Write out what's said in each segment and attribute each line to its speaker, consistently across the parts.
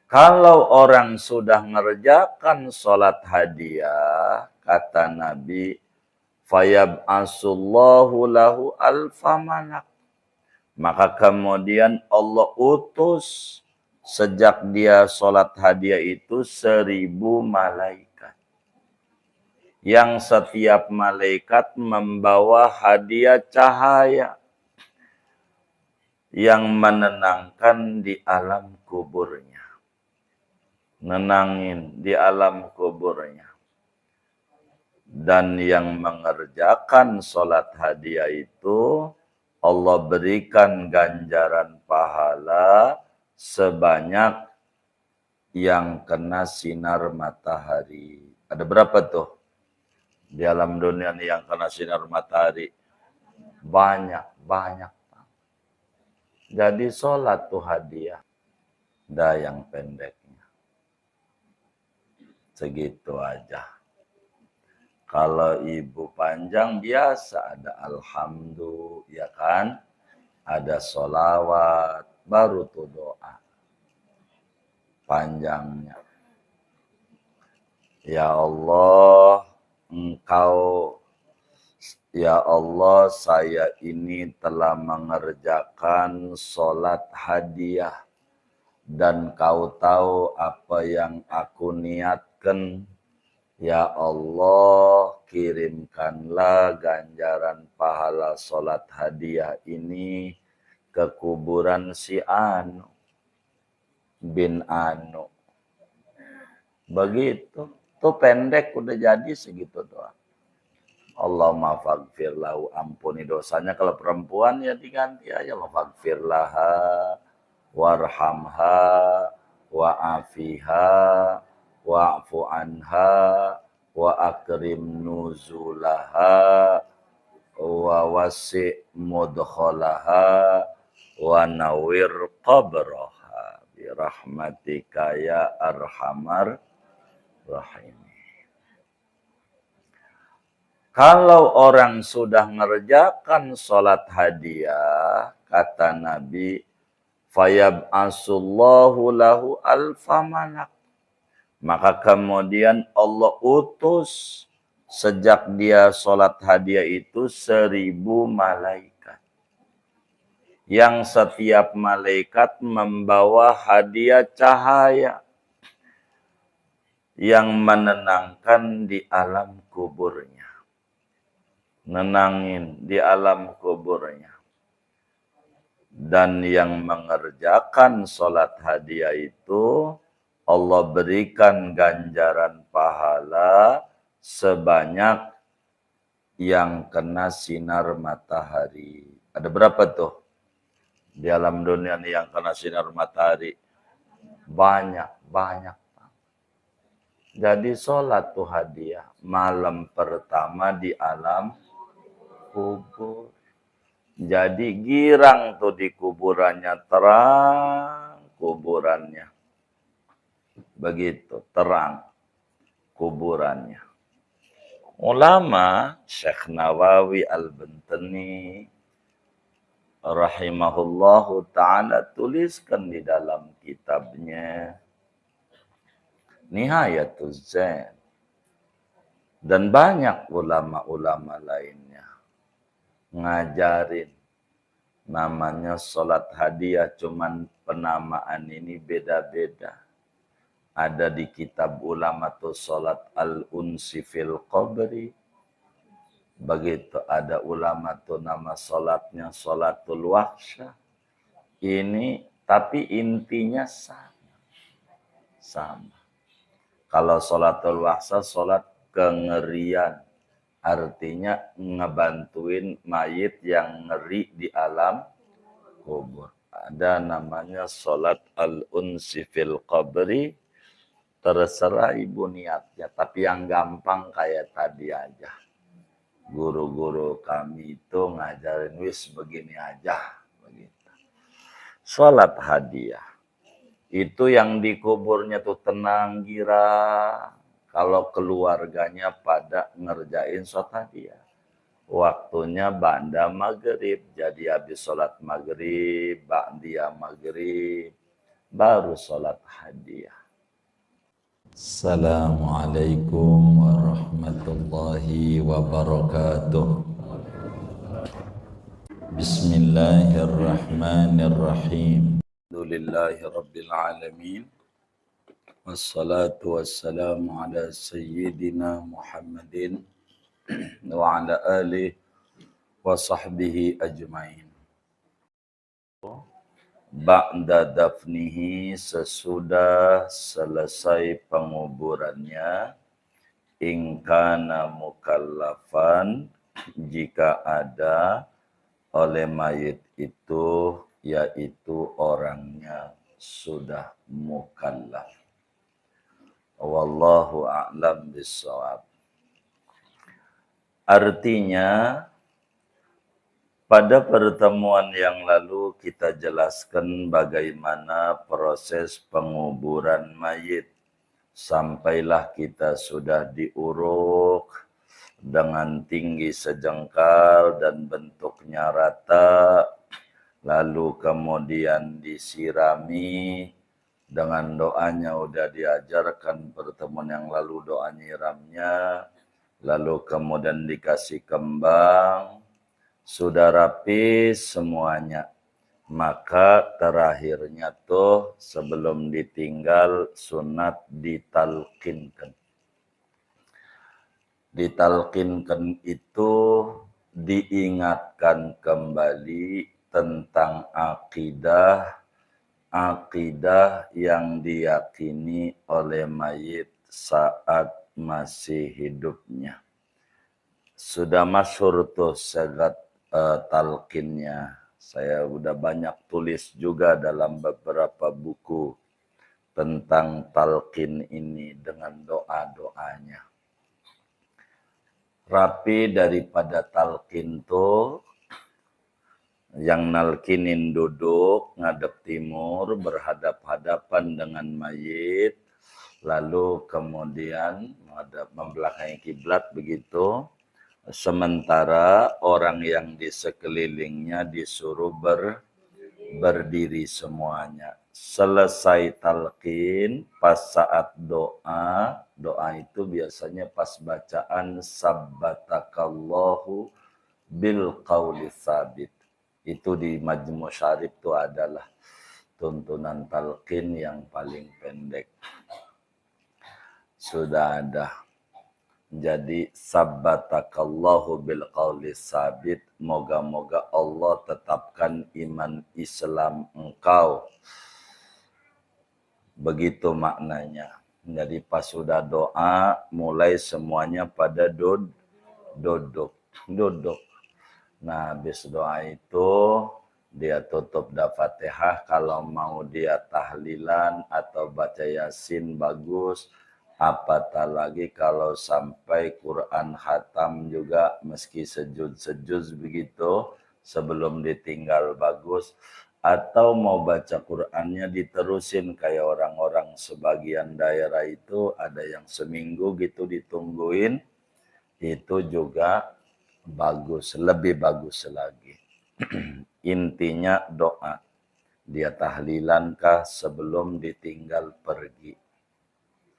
Speaker 1: Kalau orang sudah ngerjakan sholat hadiah, kata Nabi, fayab'asullahu lahu alfa malak. Maka kemudian Allah utus sejak dia sholat hadiah itu 1000 malaikat. Yang setiap malaikat membawa hadiah cahaya yang menenangkan di alam kuburnya. Nenangin di alam kuburnya. Dan yang mengerjakan sholat hadiah itu, Allah berikan ganjaran pahala sebanyak yang kena sinar matahari. Ada berapa tuh? Di alam dunia nih yang kena sinar matahari. Banyak. Jadi sholat tuh hadiah. Dah yang pendeknya. Segitu aja. Kalau ibu panjang biasa ada alhamdulillah, ya kan? Ada sholawat, baru tuh doa. Panjangnya. Ya Allah, Ya Allah, saya ini telah mengerjakan sholat hadiah. Dan kau tahu apa yang aku niatkan. Ya Allah, kirimkanlah ganjaran pahala sholat hadiah ini ke kuburan si Anu bin Anu. Begitu. Tuh pendek udah jadi segitu doang. Allahumma faghfir lahu, ampuni dosanya. Kalau perempuan ya diganti aja. Allahumma faghfir laha, warhamha, wa'afiha, wa'fu anha, wa akrim nuzulaha, wa wasi' mudkhalaha, wa nawir qabraha birahmatika ya arhamar rahim. Kalau orang sudah ngerjakan sholat hadiah, kata Nabi, fayab'asullahu lahu alfa malak. Maka kemudian Allah utus sejak dia sholat hadiah itu 1000 malaikat. Yang setiap malaikat membawa hadiah cahaya yang menenangkan di alam kuburnya. Nenangin di alam kuburnya. Dan yang mengerjakan sholat hadiah itu, Allah berikan ganjaran pahala sebanyak yang kena sinar matahari. Ada berapa tuh? Di alam dunia nih yang kena sinar matahari. Banyak. Jadi sholat tuh hadiah. Malam pertama di alam kubur. Jadi girang tuh di kuburannya, terang kuburannya. Begitu, terang kuburannya. Ulama Syekh Nawawi Al-Bantani rahimahullahu ta'ala tuliskan di dalam kitabnya Nihayatul Zain. Dan banyak ulama-ulama lainnya ngajarin namanya sholat hadiah, cuman penamaan ini beda-beda. Ada di kitab ulama tuh sholat al-unsi fil qabri. Begitu ada ulama tuh nama sholatnya sholatul wahsyah. Ini tapi intinya sama. Kalau sholatul wahsyah sholat kengerian. Artinya ngebantuin mayit yang ngeri di alam kubur. Ada namanya sholat al-unsi fil qabri. Terserah ibu niatnya. Tapi yang gampang kayak tadi aja. Guru-guru kami itu ngajarin wis begini aja. Begitu. Sholat hadiah. Itu yang di kuburnya tuh tenang, girang. Kalau keluarganya pada ngerjain sholat hadiah. Waktunya ba'da maghrib. Jadi habis sholat maghrib, ba'diyah maghrib. baru sholat hadiah.
Speaker 2: Assalamualaikum warahmatullahi wabarakatuh. Bismillahirrahmanirrahim.
Speaker 1: Alhamdulillahi rabbil alamin. Wassalatu wassalamu ala sayyidina Muhammadin wa ala alihi wa sahbihi ajmain. Ba'da dafnihi, sesudah selesai penguburannya, ingkana mukallafan, jika ada oleh mayit itu, yaitu orangnya sudah mukallaf. Wallahu a'lam bishawab. Artinya, pada pertemuan yang lalu kita jelaskan bagaimana proses penguburan mayit. Sampailah kita sudah diuruk dengan tinggi sejengkal dan bentuknya rata, lalu kemudian disirami dengan doanya, udah diajarkan pertemuan yang lalu doa nyiramnya, lalu kemudian dikasih kembang, sudah rapi semuanya. Maka terakhirnya tuh sebelum ditinggal sunat ditalkinkan. Ditalkinkan itu diingatkan kembali tentang akidah yang diyakini oleh mayit saat masih hidupnya. Sudah masyhur tuh segat talqinnya. Saya udah banyak tulis juga dalam beberapa buku tentang talqin ini dengan doa-doanya. Rapi daripada talqin tuh, yang nalkinin duduk ngadep timur berhadap-hadapan dengan mayit, lalu kemudian membelakangi kiblat begitu. Sementara orang yang di sekelilingnya disuruh berdiri semuanya. Selesai talqin, pas saat doa itu biasanya pas bacaan sabbatakallahu bil qauli tsabit. Itu di Majmu' Syarif itu adalah tuntunan talqin yang paling pendek. Sudah ada. Jadi sabbatakallahu bil qauli sabit, moga-moga Allah tetapkan iman Islam engkau. Begitu maknanya. Jadi pas sudah doa, mulai semuanya pada duduk. Nah, habis doa itu dia tutup Fatihah. Kalau mau dia tahlilan atau baca Yasin bagus. Apatah lagi kalau sampai Quran khatam juga, meski sejud begitu sebelum ditinggal bagus. Atau mau baca Qurannya diterusin kayak orang-orang sebagian daerah itu ada yang seminggu gitu ditungguin, itu juga bagus, lebih bagus lagi. Intinya doa. Dia tahlilankah sebelum ditinggal pergi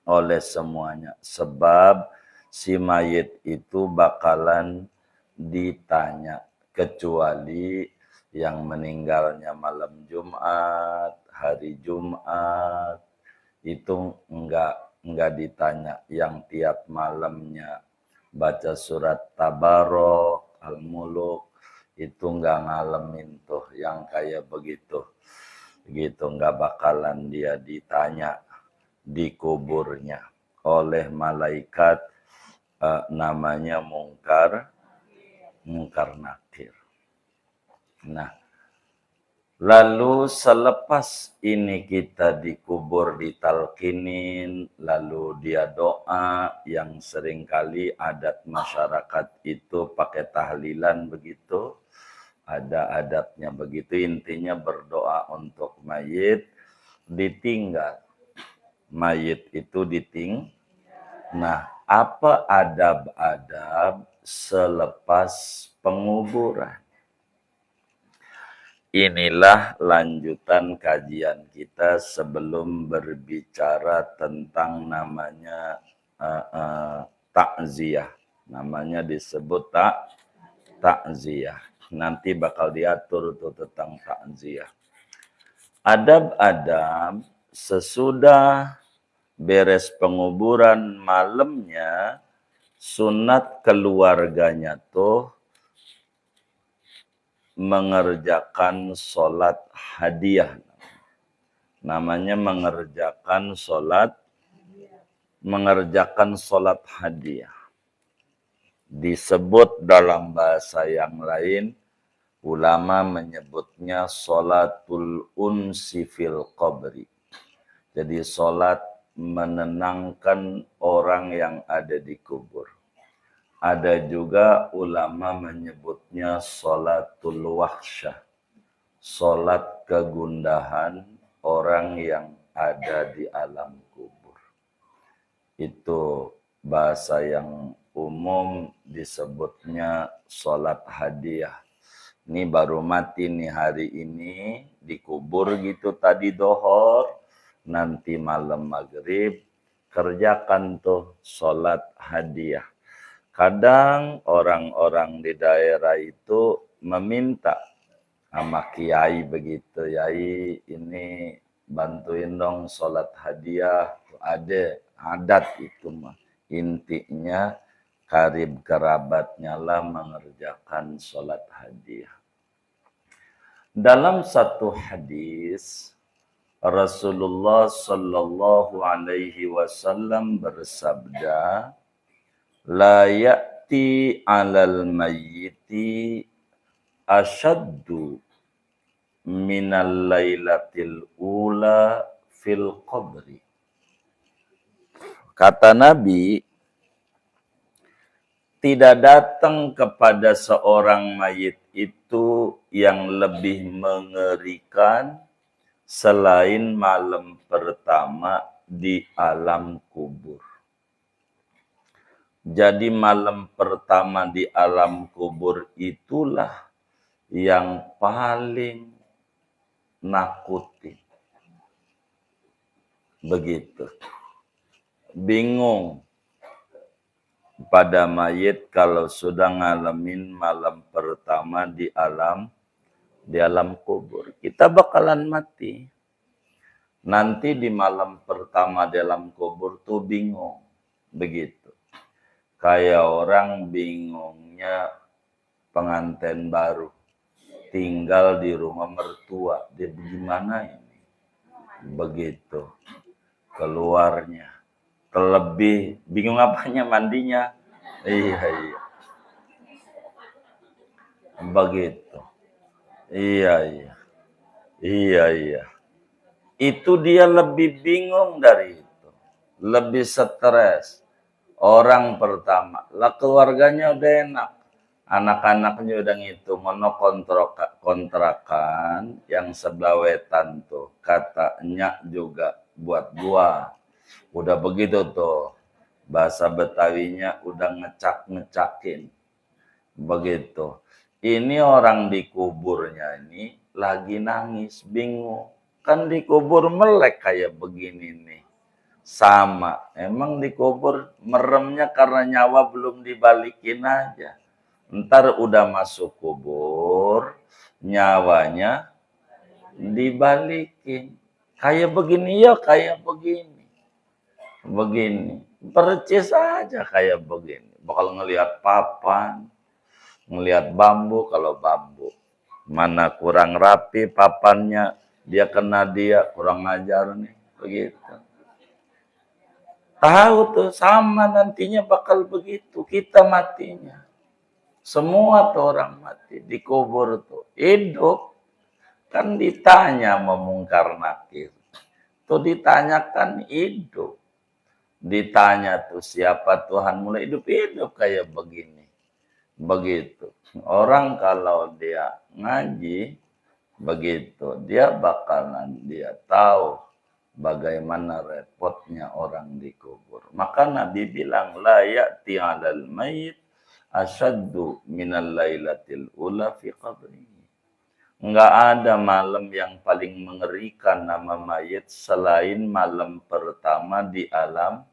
Speaker 1: oleh semuanya. Sebab si mayit itu bakalan ditanya. Kecuali yang meninggalnya malam Jumat, hari Jumat, itu enggak ditanya. Yang tiap malamnya baca surat Tabarok, Al-Muluk, itu enggak ngalamin tuh yang kayak begitu. Gitu, enggak bakalan dia ditanya di kuburnya oleh malaikat namanya Mungkar Nakir. Nah, lalu selepas ini kita dikubur, ditalkinin, lalu dia doa yang seringkali adat masyarakat itu pakai tahlilan begitu. Ada adatnya begitu, intinya berdoa untuk mayit, ditinggal. Mayit itu Nah, apa adab-adab selepas penguburan? Inilah lanjutan kajian kita sebelum berbicara tentang namanya takziah. Namanya disebut takziah. Nanti bakal diatur tuh tentang takziah. Adab-adab sesudah beres penguburan malamnya, sunat keluarganya tuh mengerjakan sholat hadiah. Namanya mengerjakan sholat hadiah. Disebut dalam bahasa yang lain, ulama menyebutnya sholatul unsi fil qabri. Jadi sholat menenangkan orang yang ada di kubur. Ada juga ulama menyebutnya sholatul wahsyah. Sholat kegundahan orang yang ada di alam kubur. Itu bahasa yang umum disebutnya sholat hadiah. Ini baru mati nih hari ini, dikubur gitu tadi dohor, nanti malam maghrib, kerjakan tuh sholat hadiah. Kadang orang-orang di daerah itu meminta sama kiai begitu, yai ini bantuin dong sholat hadiah. Ada adat itu mah. Intinya karib kerabatnya lah mengerjakan sholat hadiah. Dalam satu hadis, Rasulullah Sallallahu Alaihi Wasallam bersabda, la ya'ti 'alal mayyiti asyaddu minal lailatil ula fil qabri. Kata Nabi, tidak datang kepada seorang mayit itu yang lebih mengerikan selain malam pertama di alam kubur. Jadi malam pertama di alam kubur itulah yang paling nakutin. Begitu. Bingung pada mayit kalau sudah ngalamin malam pertama di alam kubur. Kita bakalan mati. Nanti di malam pertama di alam kubur tuh bingung. Begitu. Kayak orang bingungnya pengantin baru. Tinggal di rumah mertua. Dia bagaimana ini? Begitu. Keluarnya. Terlebih. Bingung apanya mandinya? Iya. Begitu. Iya. Itu dia lebih bingung dari itu. Lebih stres. Orang pertama, lah keluarganya udah enak. Anak-anaknya udah ngitung, mono kontrakan yang sebelah wetan tuh. Katanya juga buat gua. Udah begitu tuh. Bahasa Betawinya udah ngecak-ngecakin. Begitu. Ini orang di kuburnya ini lagi nangis, bingung. Kan dikubur melek kayak begini nih. Sama, emang dikubur meremnya karena nyawa belum dibalikin aja. Ntar udah masuk kubur, nyawanya dibalikin. Kayak begini ya, kayak begini. Begini, percis aja kayak begini. Bakal ngelihat papan, ngelihat bambu kalau bambu. Mana kurang rapi papannya, dia kena dia, kurang ajar nih. Begitu. Tahu tuh sama nantinya bakal begitu. Kita matinya. Semua tuh orang mati. Dikubur tuh. Hidup. Kan ditanya memungkar nakir. Tuh ditanyakan hidup. Ditanya tuh siapa Tuhan mulai hidup kayak begini. Begitu. Orang kalau dia ngaji. Begitu. Dia bakalan dia tahu. Bagaimana repotnya orang dikubur. Maka Nabi bilang, la ya'ti 'alal mayyit asyaddu minal lailatil ula fi qabrihi. Nggak ada malam yang paling mengerikan nama mayit selain malam pertama di alam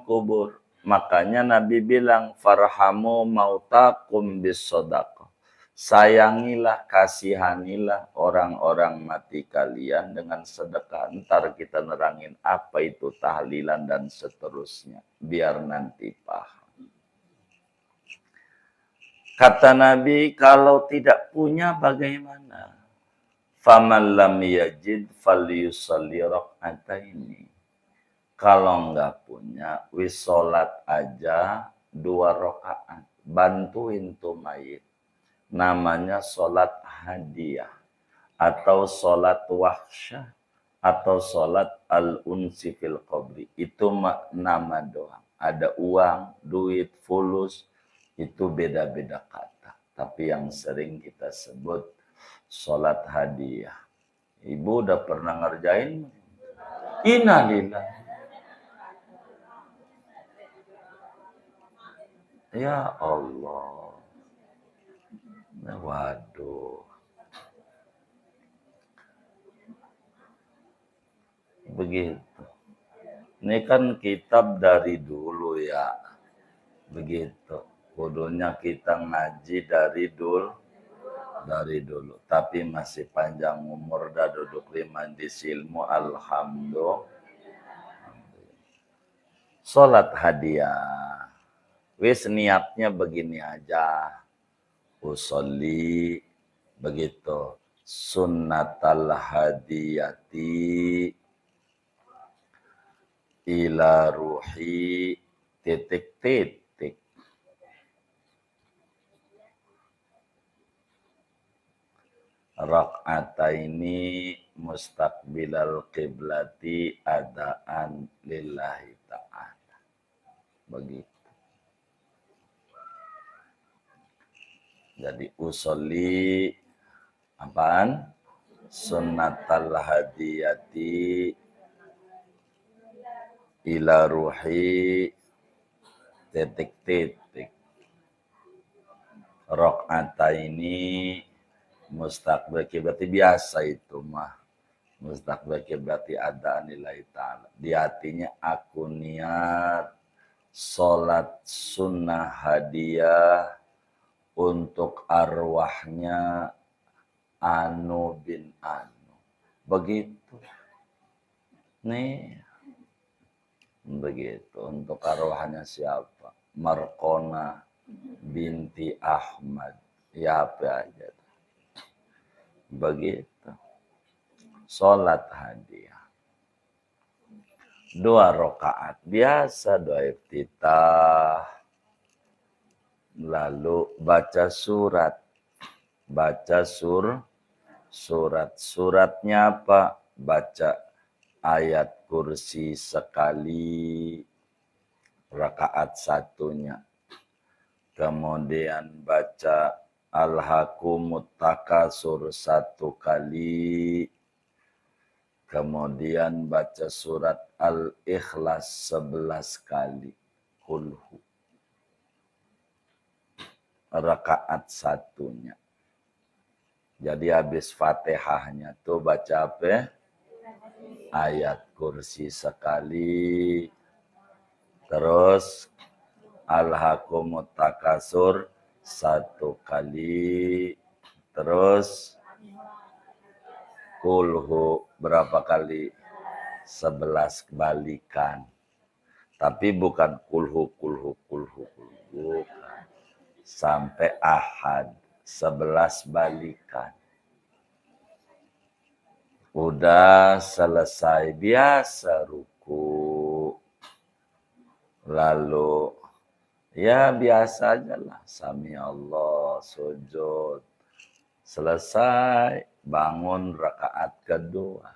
Speaker 1: kubur. Makanya Nabi bilang, farhamu mautakum bisodaqah. Sayangilah, kasihanilah orang-orang mati kalian dengan sedekah. Ntar kita nerangin apa itu tahlilan dan seterusnya. Biar nanti paham. Kata Nabi, kalau tidak punya bagaimana? Faman lam yajid falyusalli rak'ataini. Kalau enggak punya, wis sholat aja 2 rakaat. Bantuin tuh mayit. Namanya sholat hadiah. Atau sholat wahsyah. Atau sholat al-unsi fil qabri. Itu nama doang. Ada uang, duit, fulus. Itu beda-beda kata. Tapi yang sering kita sebut sholat hadiah. Ibu udah pernah ngerjain? Innalillah. Ya Allah. Waduh. Begitu. Ini kan kitab dari dulu ya. Begitu. Kudunya kita ngaji dari dulu. Tapi masih panjang umur dah duduk di majlis ilmu. Alhamdulillah. Sholat hadiah. Wis niatnya begini aja. Usolli. Begitu. Sunnatal hadiyati. Ila ruhi. Titik. Rak'ataini mustaqbilal qiblati adaan lillahi ta'ala. Begitu. Jadi usolli apaan? Sunnatal hadiyati ila ruhi titik. Rak'ataini mustaqbil berarti biasa itu mah. Mustaqbil berarti ada nilai ta'ala. Di hatinya aku niat sholat sunnah hadiah untuk arwahnya Anu bin Anu. Begitu. Nih. Begitu. Untuk arwahnya siapa? Markona binti Ahmad. Ya apa aja. Begitu. Sholat hadiah. 2 rakaat. Biasa doa iftitah. Lalu baca surat. Baca surat. Suratnya apa? Baca ayat kursi sekali. Rakaat satunya. Kemudian baca Al-Hakumut Takasur 1 kali. Kemudian baca surat Al-Ikhlas 11 kali. Kulhu. Rakaat satunya. Jadi habis Fatihahnya tuh baca apa? Ayat kursi sekali. Terus Al-Hakumut Takasur 1 kali. Terus kulhu berapa kali? 11 balikan. Tapi bukan kulhu. Bukan. Sampai ahad. 11 balikan. Udah selesai biasa ruku. Lalu ya biasa aja lah. Sami Allah, sujud. Selesai, bangun rakaat kedua.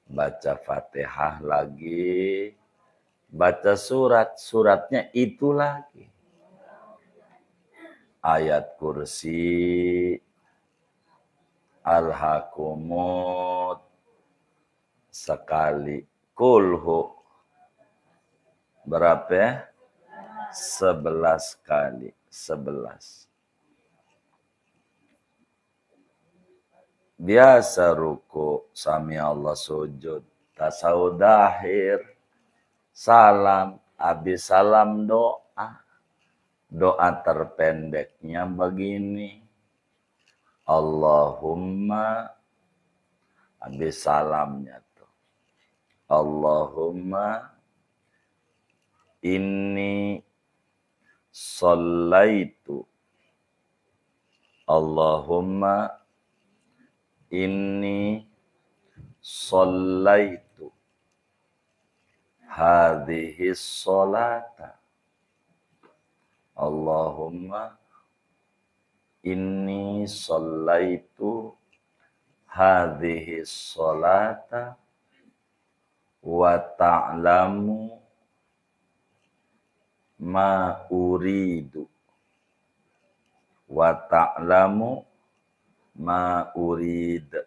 Speaker 1: Baca Fatihah lagi. Baca surat. Suratnya itu lagi. Ayat kursi. Al-Hakumut. Sekali. Kulhu. Berapa ya? 11 kali. 11. biasa ruku, sami Allah sujud, tasawuf akhir, salam, habis salam doa. Doa terpendeknya begini. Allahumma, habis salamnya tuh. Allahumma inni sallaitu. Allahumma inni sallaitu hadhihi sholata. Allahumma inni sallaitu hadhihi sholata wa ta'lamu ma uridu wa ta'lamu ma uridu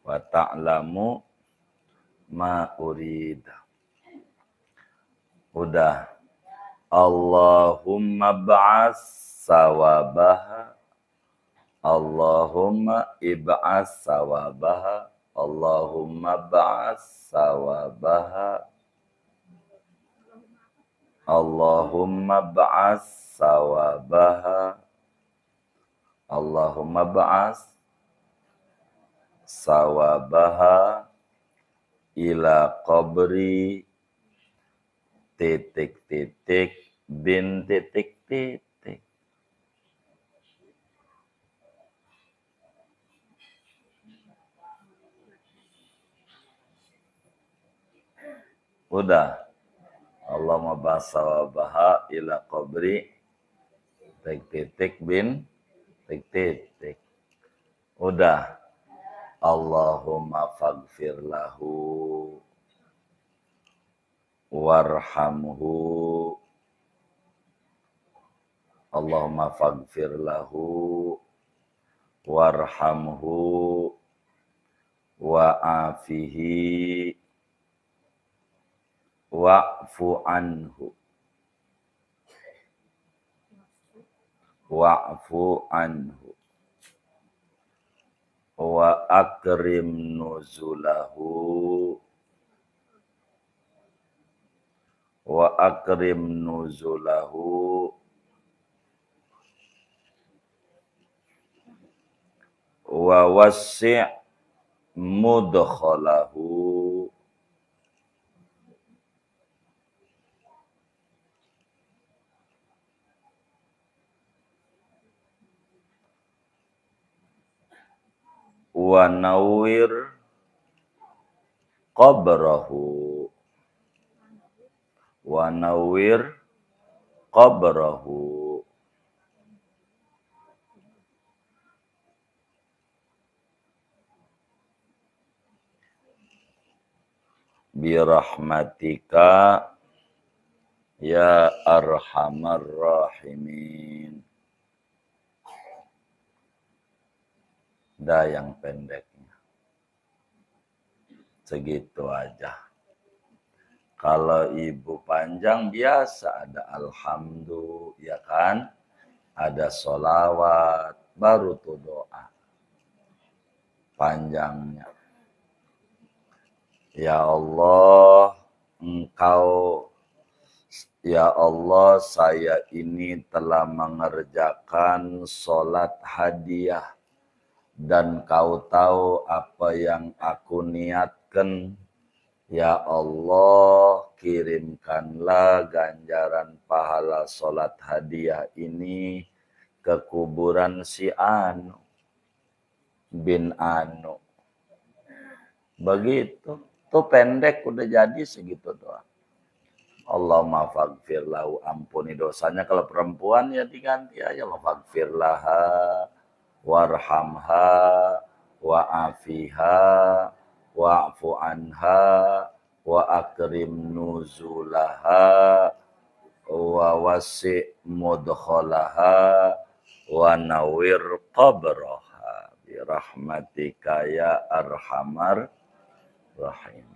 Speaker 1: wa ta'lamu ma uridu. Udah. Allahumma ba'as sawabaha. Allahumma ib'as sawabaha. Allahumma ba'as sawabaha. Allahumma ba'as sawabaha. Allahumma ba'as sawabaha ila qabri titik-titik bin titik-titik. Udah. Allahumma basawabaha ila qabri titik-titik bin titik-titik. Udah. Allahumma faghfir lahu warhamhu. Allahumma faghfir lahu warhamhu wa'afihi wa'fu anhu wa'fu anhu wa akrim nuzulahu wa akrim nuzulahu wa wasi' mudkhalahu wa nawwir qabrahu wa nawwir qabrahu birahmatika ya arhamar rahimin. Dah yang pendeknya. Segitu aja. Kalau ibu panjang biasa ada alhamdulillah, ya kan? Ada sholawat, baru tuh doa. Panjangnya. Ya Allah, Ya Allah, saya ini telah mengerjakan sholat hadiah. Dan kau tahu apa yang aku niatkan. Ya Allah, kirimkanlah ganjaran pahala sholat hadiah ini ke kuburan si Anu bin Anu. Begitu. Tuh pendek udah jadi segitu doang. Allahumma faghfir lahu, ampuni dosanya. Kalau perempuan ya diganti aja. Allahumma faghfir laha warhamha wa'afiha wa'fu anha wa akrim nuzulaha wa wasi' mudkhalaha wa nawwir qabraha birahmatika ya arhamar rahim.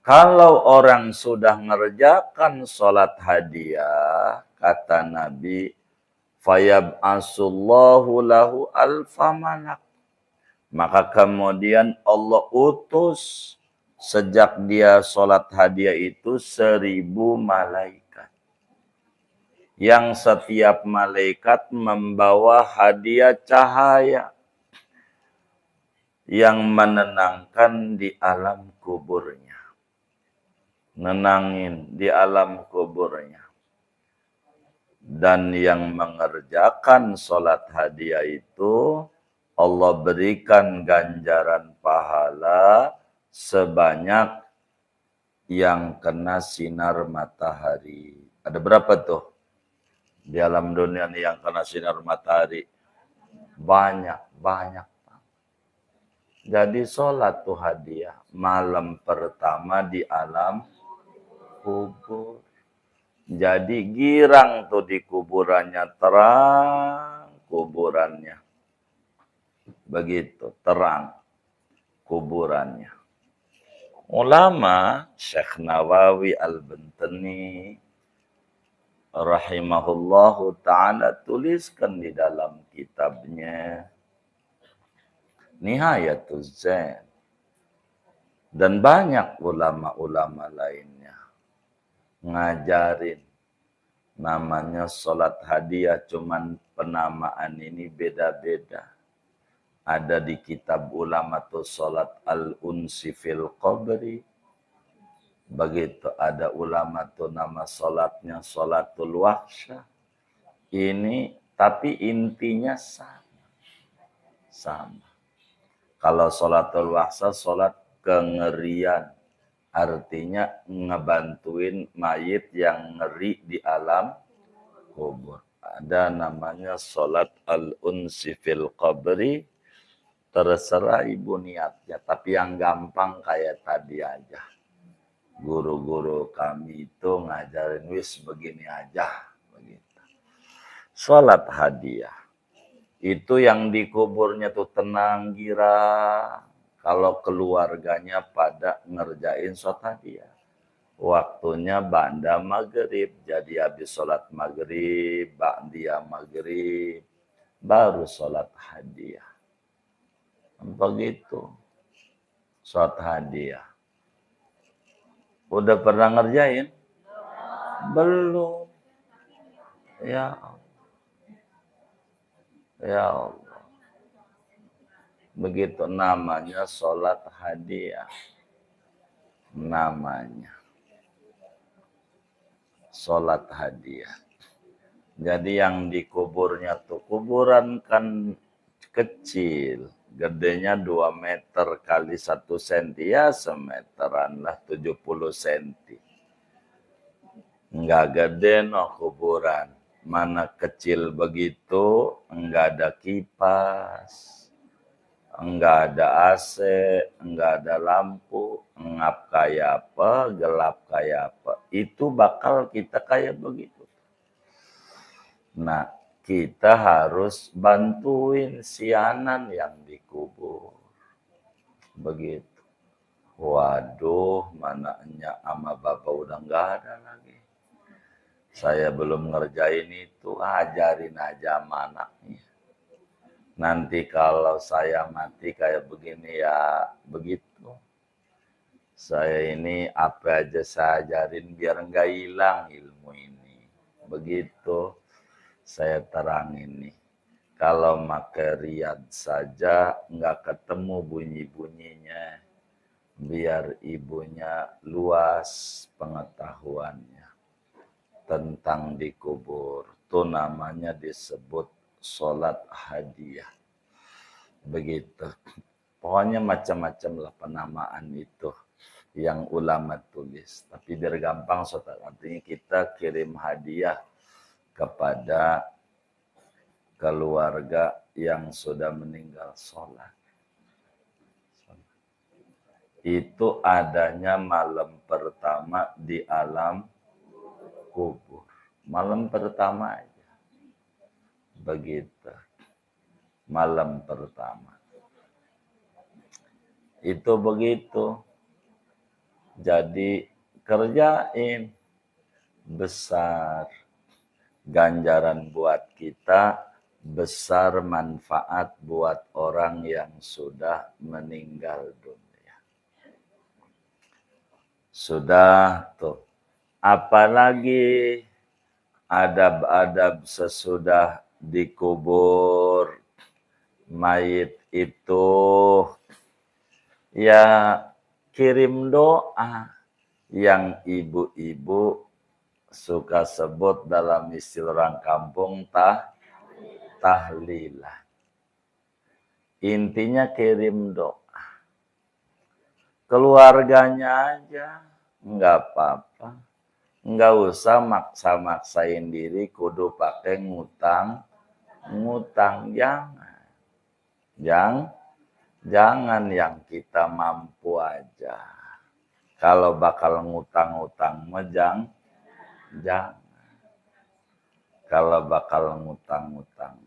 Speaker 1: Kalau orang sudah ngerjakan sholat hadiah, kata Nabi, fayab'asullahu lahu alfa malak. Maka kemudian Allah utus sejak dia sholat hadiah itu 1000 malaikat. Yang setiap malaikat membawa hadiah cahaya yang menenangkan di alam kuburnya. Nenangin di alam kuburnya. Dan yang mengerjakan sholat hadiah itu, Allah berikan ganjaran pahala sebanyak yang kena sinar matahari. Ada berapa tuh? Di alam dunia nih yang kena sinar matahari. Banyak. Jadi sholat tuh hadiah. Malam pertama di alam kubur. Jadi girang tuh di kuburannya, terang kuburannya. Begitu, terang kuburannya. Ulama Syekh Nawawi Al-Bantani rahimahullahu ta'ala tuliskan di dalam kitabnya Nihayatul Zain. Dan banyak ulama-ulama lainnya ngajarin namanya sholat hadiah, cuman penamaan ini beda-beda. Ada di kitab ulama tuh sholat al-unsi fil qabri. Begitu ada ulama tuh nama sholatnya sholatul wahsyah. Ini tapi intinya sama. Kalau sholatul wahsyah sholat kengerian. Artinya ngebantuin mayit yang ngeri di alam kubur. Ada namanya sholat al-unsi fil qabri. Terserah ibu niatnya. Tapi yang gampang kayak tadi aja. Guru-guru kami itu ngajarin wis begini aja. Begitu. Sholat hadiah. Itu yang di kuburnya tuh tenang, girang. Kalau keluarganya pada ngerjain sholat hadiah. Waktunya banda maghrib. Jadi habis sholat maghrib, ba'diyah maghrib, baru sholat hadiah. Begitu. Sholat hadiah. Udah pernah ngerjain? Belum. Ya Allah. Begitu namanya sholat hadiah. Namanya. Sholat hadiah. Jadi yang di kuburnya tuh, kuburan kan kecil. Gedenya 2 meter kali 1 senti. Ya semeteran lah 70 senti. Enggak gede no kuburan. Mana kecil begitu, enggak ada kipas. Enggak ada AC, enggak ada lampu, ngap kayak apa, gelap kayak apa. Itu bakal kita kayak begitu. Nah, kita harus bantuin sianan yang dikubur. Begitu. Waduh, mananya ama bapak udah enggak ada lagi. Saya belum ngerjain itu, ajarin aja sama anaknya. Nanti kalau saya mati kayak begini ya begitu. Saya ini apa aja saya ajarin biar enggak hilang ilmu ini. Begitu saya terangin nih. Kalau make riyad saja enggak ketemu bunyi-bunyinya. Biar ibunya luas pengetahuannya tentang dikubur. Itu namanya disebut sholat hadiah. Begitu. Pokoknya macam-macam lah penamaan itu yang ulama tulis. Tapi biar gampang, saudara. Artinya kita kirim hadiah kepada keluarga yang sudah meninggal sholat. Itu adanya malam pertama di alam kubur. Malam pertama aja. Begitu. Malam pertama. Itu begitu. Jadi kerjain besar. ganjaran buat kita, besar manfaat buat orang yang sudah meninggal dunia. Sudah tuh. Apalagi adab-adab sesudah dikubur mayit itu, ya kirim doa yang ibu-ibu suka sebut dalam istilah orang kampung tahlilan. Intinya kirim doa. Keluarganya aja nggak apa-apa. Nggak usah maksa-maksain diri kudu pakai ngutang. Jangan yang kita mampu aja. Kalau bakal ngutang-ngutang jangan. Kalau bakal ngutang-ngutang.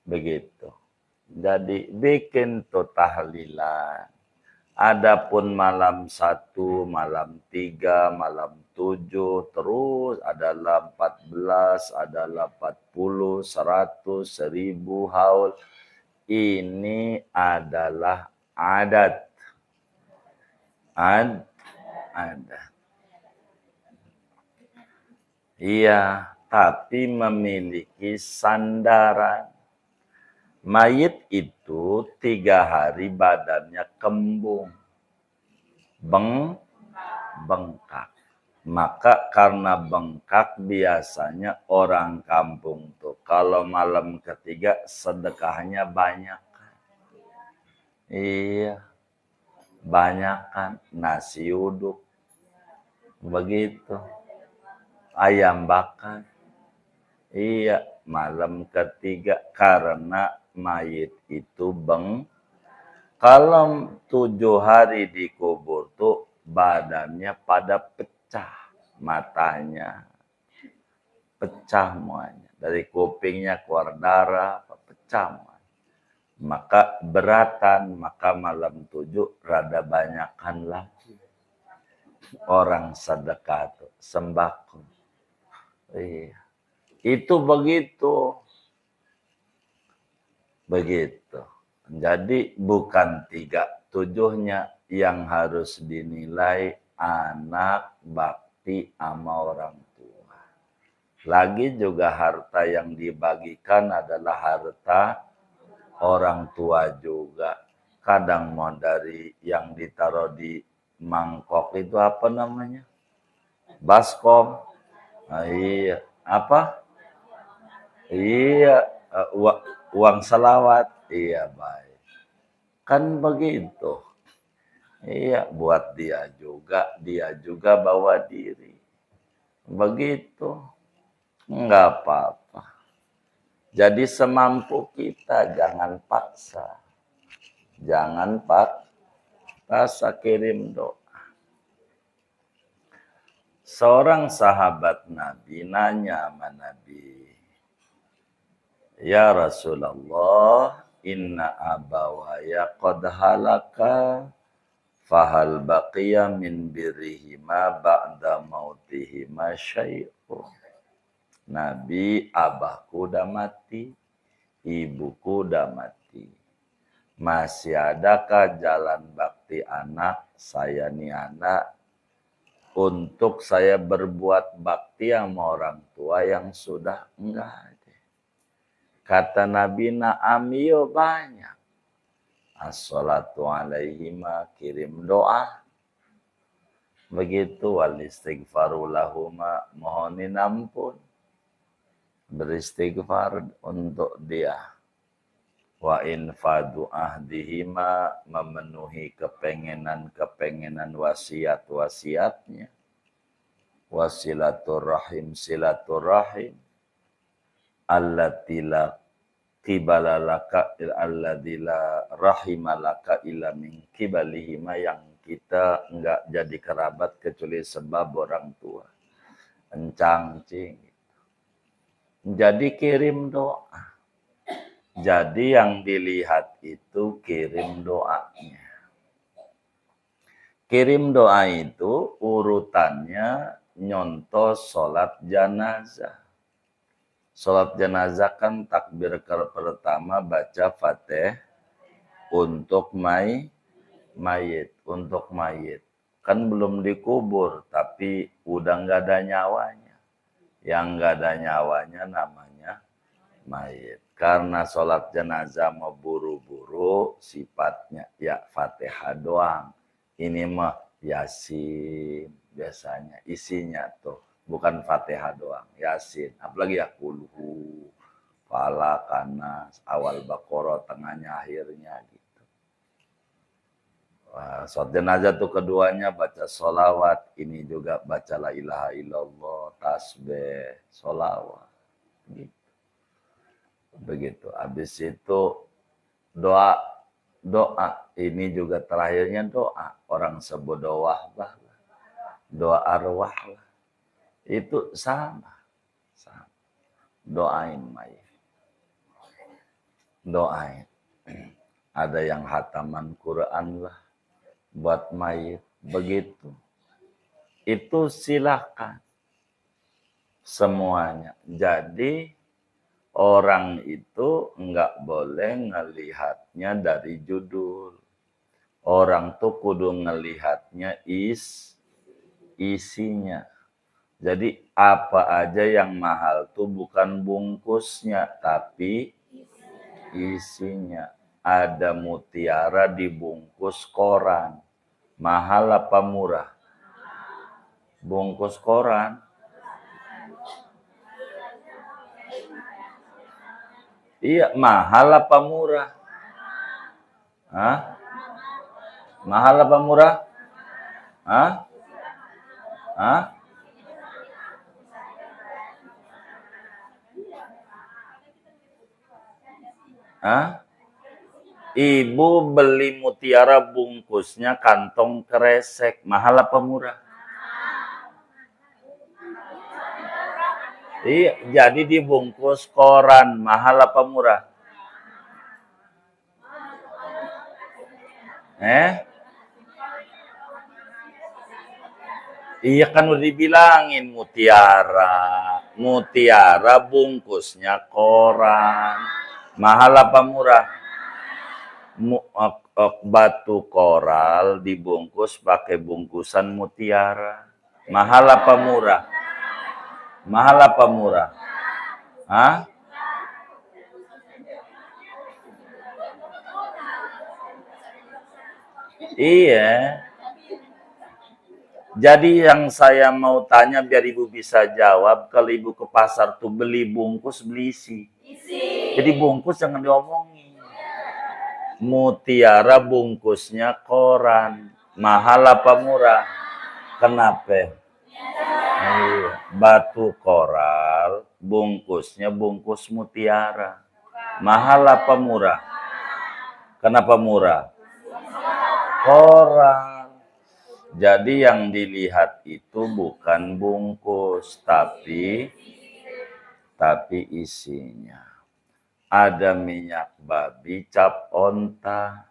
Speaker 1: Begitu. Jadi bikin tuh tahlilan. Adapun malam 1, malam 3, malam 7, terus adalah 14, adalah 40, 100, 1000 haul. Ini adalah adat. Adat. Iya, tapi memiliki sandaran. Mayit itu 3 hari badannya kembung, bengkak. Maka karena bengkak biasanya orang kampung tuh kalau malam ketiga sedekahnya banyak. Iya, banyak kan nasi uduk, begitu, ayam bakar. Iya, malam ketiga karena mayit itu kalau 7 hari dikubur tuh badannya pada pecah, matanya pecah semuanya, dari kupingnya keluar darah, pecah semuanya. Maka beratan, maka malam 7 rada banyakan lagi orang sedekah tuh, sembako. Iya, itu begitu. Jadi bukan 3/7-nya yang harus dinilai anak bakti sama orang tua. Lagi juga harta yang dibagikan adalah harta orang tua juga. Kadang mau dari yang ditaruh di mangkok itu apa namanya? Baskom. Iya, apa? Iya, uang selawat. Iya, baik. Kan begitu. Iya, buat dia juga bawa diri. Begitu. Enggak apa-apa. Jadi semampu kita, jangan paksa. Jangan paksa, kirim doa. Seorang sahabat Nabi nanya sama Nabi, "Ya Rasulullah, inna abawaya qad halaka, fahal baqiya min birrihima ba'da mautihima syai'un." Nabi, abahku udah mati, ibuku udah mati. Masih adakah jalan bakti anak, saya nih anak, untuk saya berbuat bakti sama orang tua yang sudah enggak ada? Kata Nabi, na'am, yo banyak. As-salatu alaihima, kirim doa. Begitu, wal istighfaru lahuma, mohonin ampun. Beristighfar untuk dia. Wa infadu ahdihima, memenuhi kepengenan wasiat-wasiatnya. Wasilaturrahim, silaturrahim. Allatila kibalalaka alladila rahimalaka illa min kibalihima, yang kita enggak jadi kerabat kecuali sebab orang tua. Encang-cing. Jadi kirim doa. Jadi yang dilihat itu kirim doanya. Kirim doa itu urutannya nyontoh sholat jenazah. Sholat jenazah kan takbir pertama baca Fatih untuk mayit. Kan belum dikubur, tapi udah nggak ada nyawanya. Yang nggak ada nyawanya namanya mayit. Karena sholat jenazah mau buru-buru, sifatnya ya Fatihah doang. Ini mah Yasin biasanya. Isinya tuh bukan Fatihah doang, Yasin. Apalagi ya kulhu, Falaq, Anas, awal Baqarah, tengahnya, akhirnya gitu. Wah, sholat jenazah tuh keduanya baca sholawat. Ini juga baca la ilaha illallah, tasbih, sholawat. Gitu. Begitu. Habis itu doa. Ini juga terakhirnya doa. Orang sebut doa bah. Doa arwah lah. Itu sama. Doain mayit. Doain. Ada yang hataman Quran lah buat mayit. Begitu. Itu silakan. Semuanya. Jadi orang itu nggak boleh ngelihatnya dari judul. Orang tuh kudu ngelihatnya isinya. Jadi apa aja yang mahal tuh bukan bungkusnya, tapi isinya. Ada mutiara dibungkus koran. Mahal apa murah? Bungkus koran. Iya, mahal apa murah? Hah? Mahal apa murah? Hah? Hah? Hah? Ibu beli mutiara bungkusnya kantong kresek. Mahal apa murah? Iya, jadi dibungkus koran. Mahal apa murah? Iya kan udah dibilangin mutiara. Mutiara bungkusnya koran. Mahal apa murah? Batu koral dibungkus pakai bungkusan mutiara. Mahal apa murah? Mahal apa murah? Hah? Iya. Jadi yang saya mau tanya biar ibu bisa jawab, kalau ibu ke pasar tuh beli bungkus, beli isi. Jadi bungkus jangan diomongin. Mutiara bungkusnya koran. Mahal apa murah? Kenapa? Batu koral bungkusnya bungkus mutiara. Mahal apa murah? Kenapa murah? Koral. Jadi yang dilihat itu bukan bungkus, tapi isinya. Ada minyak babi cap onta.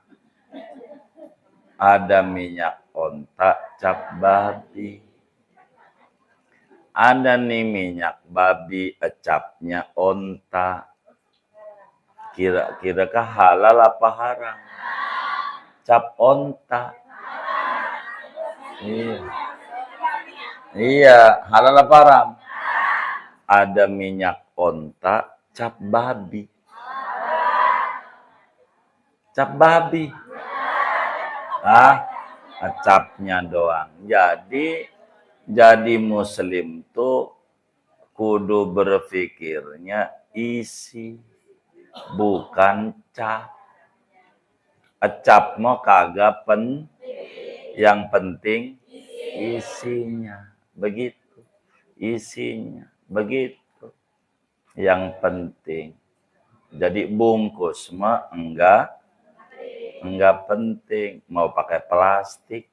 Speaker 1: Ada minyak onta cap babi. Ada nih minyak babi capnya onta. Kira-kira halal apa haram? Cap onta. Iya, halal apa haram? Ada minyak onta cap babi. Cap babi. Capnya doang. Jadi muslim tuh kudu berpikirnya isi, bukan cap. Cap mau kagak yang penting isinya. Begitu. Isinya. Begitu. Yang penting. Jadi bungkus mah enggak penting. Mau pakai plastik,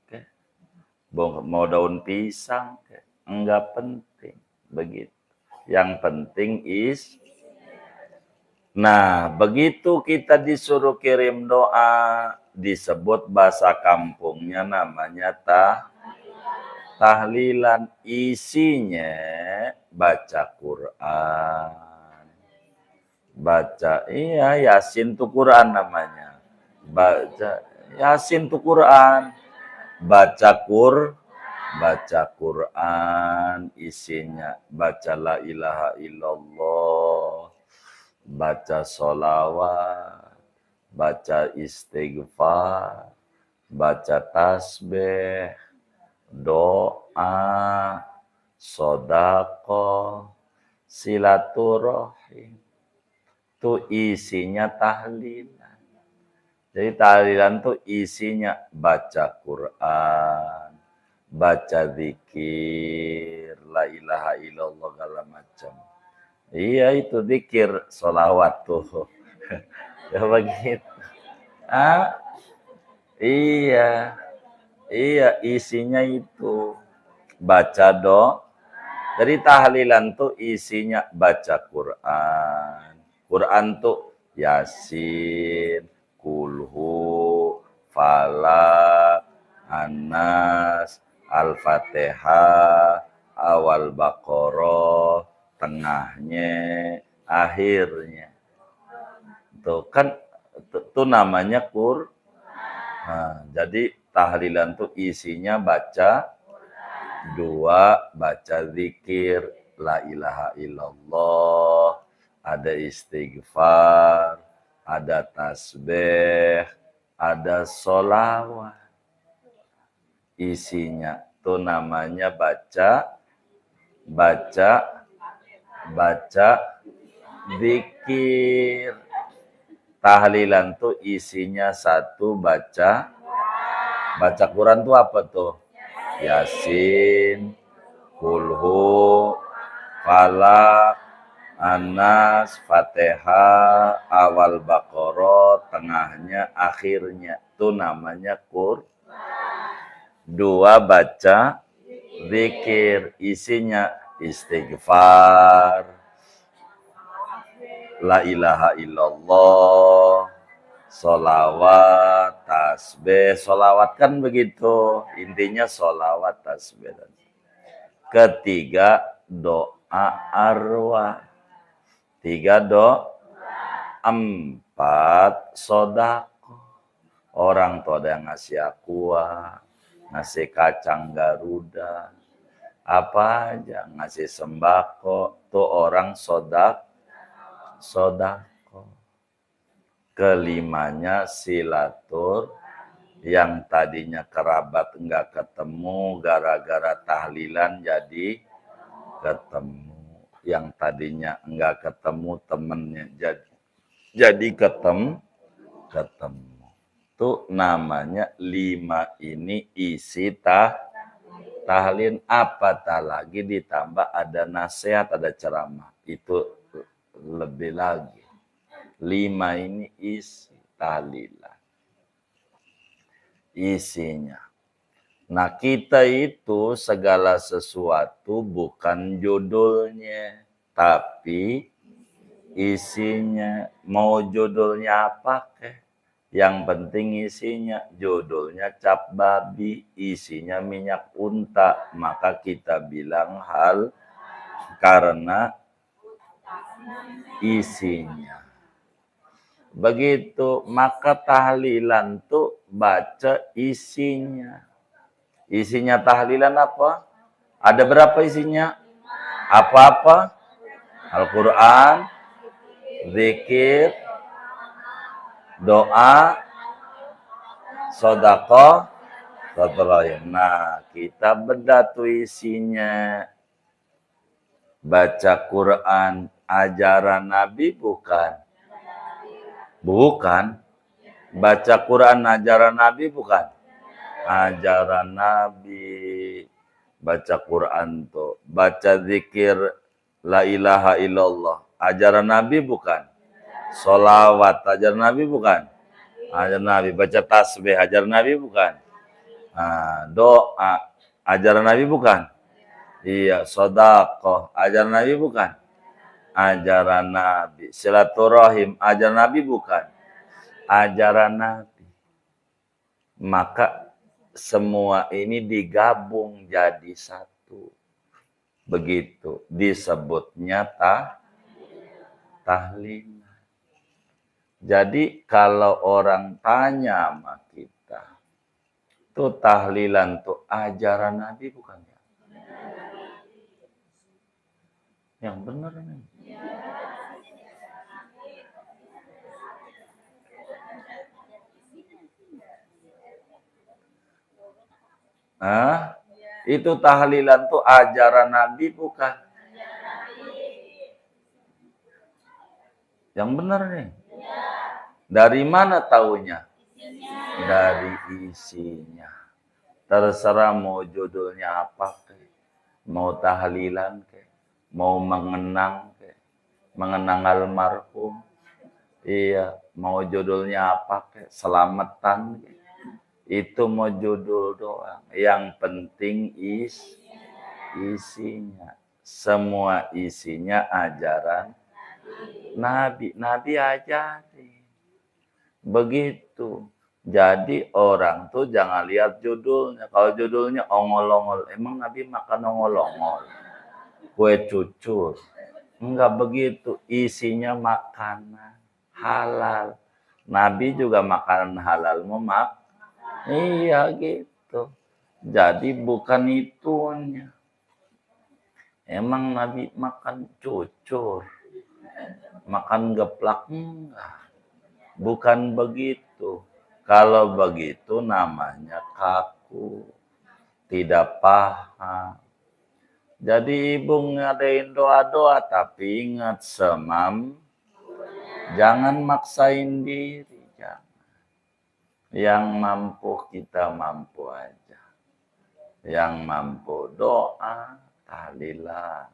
Speaker 1: mau daun pisang, enggak penting. Begitu. Yang penting Nah, begitu kita disuruh kirim doa, disebut bahasa kampungnya namanya tahlilan isinya baca Quran. Baca, iya Yasin tuh Quran namanya. Baca Yasin tuh Quran. Baca Quran isinya baca la ilaha illallah, baca sholawat, baca istighfar, baca tasbih, doa, sodako, silaturahim. Itu isinya tahlilan. Jadi tahlilan itu isinya baca Quran, baca zikir, la ilaha illallah segala macam. Iya itu zikir, sholawat tuh. Ya begitu. Ah, iya. Iya, isinya itu baca Jadi tahlilan tuh isinya baca Quran. Quran tuh Yasin, Kulhu, Falak, Anas, Al-Fatihah, awal Baqarah, tengahnya, akhirnya. Tuh kan itu namanya Quran. Nah, jadi tahlilan tuh isinya baca baca zikir, la ilaha illallah, ada istighfar, ada tasbih, ada sholawat. Isinya tuh namanya baca zikir. Tahlilan tuh isinya satu baca Quran tuh apa tuh? Yasin, Kulhu, Falak, Anas, Fatihah, awal Baqarah, tengahnya, akhirnya. Itu namanya Quran. Baca zikir, isinya istighfar, la ilaha illallah, sholawat, tasbih. Sholawat kan begitu. Intinya sholawat, tasbih. Ketiga, doa arwah. 3, empat, sodako. Orang tuh ada yang ngasih aqua, ngasih kacang Garuda, apa aja, ngasih sembako. Tuh orang sodako. Kelimanya silatur, yang tadinya kerabat enggak ketemu, gara-gara tahlilan jadi ketemu. Yang tadinya enggak ketemu, temennya jadi ketemu. Itu namanya 5 ini isi tahlil. Apatah lagi ditambah ada nasihat, ada ceramah. Itu lebih lagi. 5 ini isi tahlilan. Isinya. Nah, kita itu segala sesuatu bukan judulnya, tapi isinya. Mau judulnya apa kek? Yang penting isinya. Judulnya cap babi, isinya minyak unta. Maka kita bilang hal karena isinya. Begitu, maka tahlilan tuh baca isinya. Isinya tahlilan apa? Ada berapa isinya? Apa-apa? Al-Quran, zikir, doa, sodako, silaturahim. Nah, kita bedah tuh isinya. Baca Quran, ajaran Nabi bukan? Bukan. Baca Quran, ajaran Nabi bukan? Ajaran Nabi. Baca Quran tuh. Baca zikir la ilaha illallah. Ajaran Nabi bukan? Sholawat, ajaran Nabi bukan? Ajaran Nabi. Baca tasbih, ajaran Nabi bukan? Nah, doa, ajaran Nabi bukan? Iya, sedekah, ajaran Nabi bukan? Ajaran Nabi. Silaturahim, ajaran Nabi bukan? Ajaran Nabi. Maka semua ini digabung jadi satu. Begitu disebutnya tahlilan. Jadi kalau orang tanya sama kita, tuh tahlilan tuh ajaran Nabi bukan ya? Yang benar nih. Itu tahlilan tuh ajaran Nabi bukan? Yang benar nih. Dari mana taunya? Dari isinya. Terserah mau judulnya apa, mau tahlilan, mau mengenang, mengenang almarhum. Iya, mau judulnya apa, selamatan. Itu mau judul doang. Yang penting isinya. Semua isinya ajaran Nabi. Nabi ajarin. Begitu. Jadi orang tuh jangan lihat judulnya. Kalau judulnya ongol-ongol. Emang Nabi makan ongol-ongol? Kue cucur. Enggak begitu. Isinya makanan halal. Nabi juga makanan halal mau iya gitu. Jadi bukan itunya. Emang Nabi makan cucur, makan geplak? Enggak. Bukan begitu. Kalau begitu namanya kaku, tidak paham. Jadi ibu ngadain doa-doa, tapi ingat jangan maksain diri. Jangan. Yang mampu kita mampu aja. Yang mampu doa, tahlilan.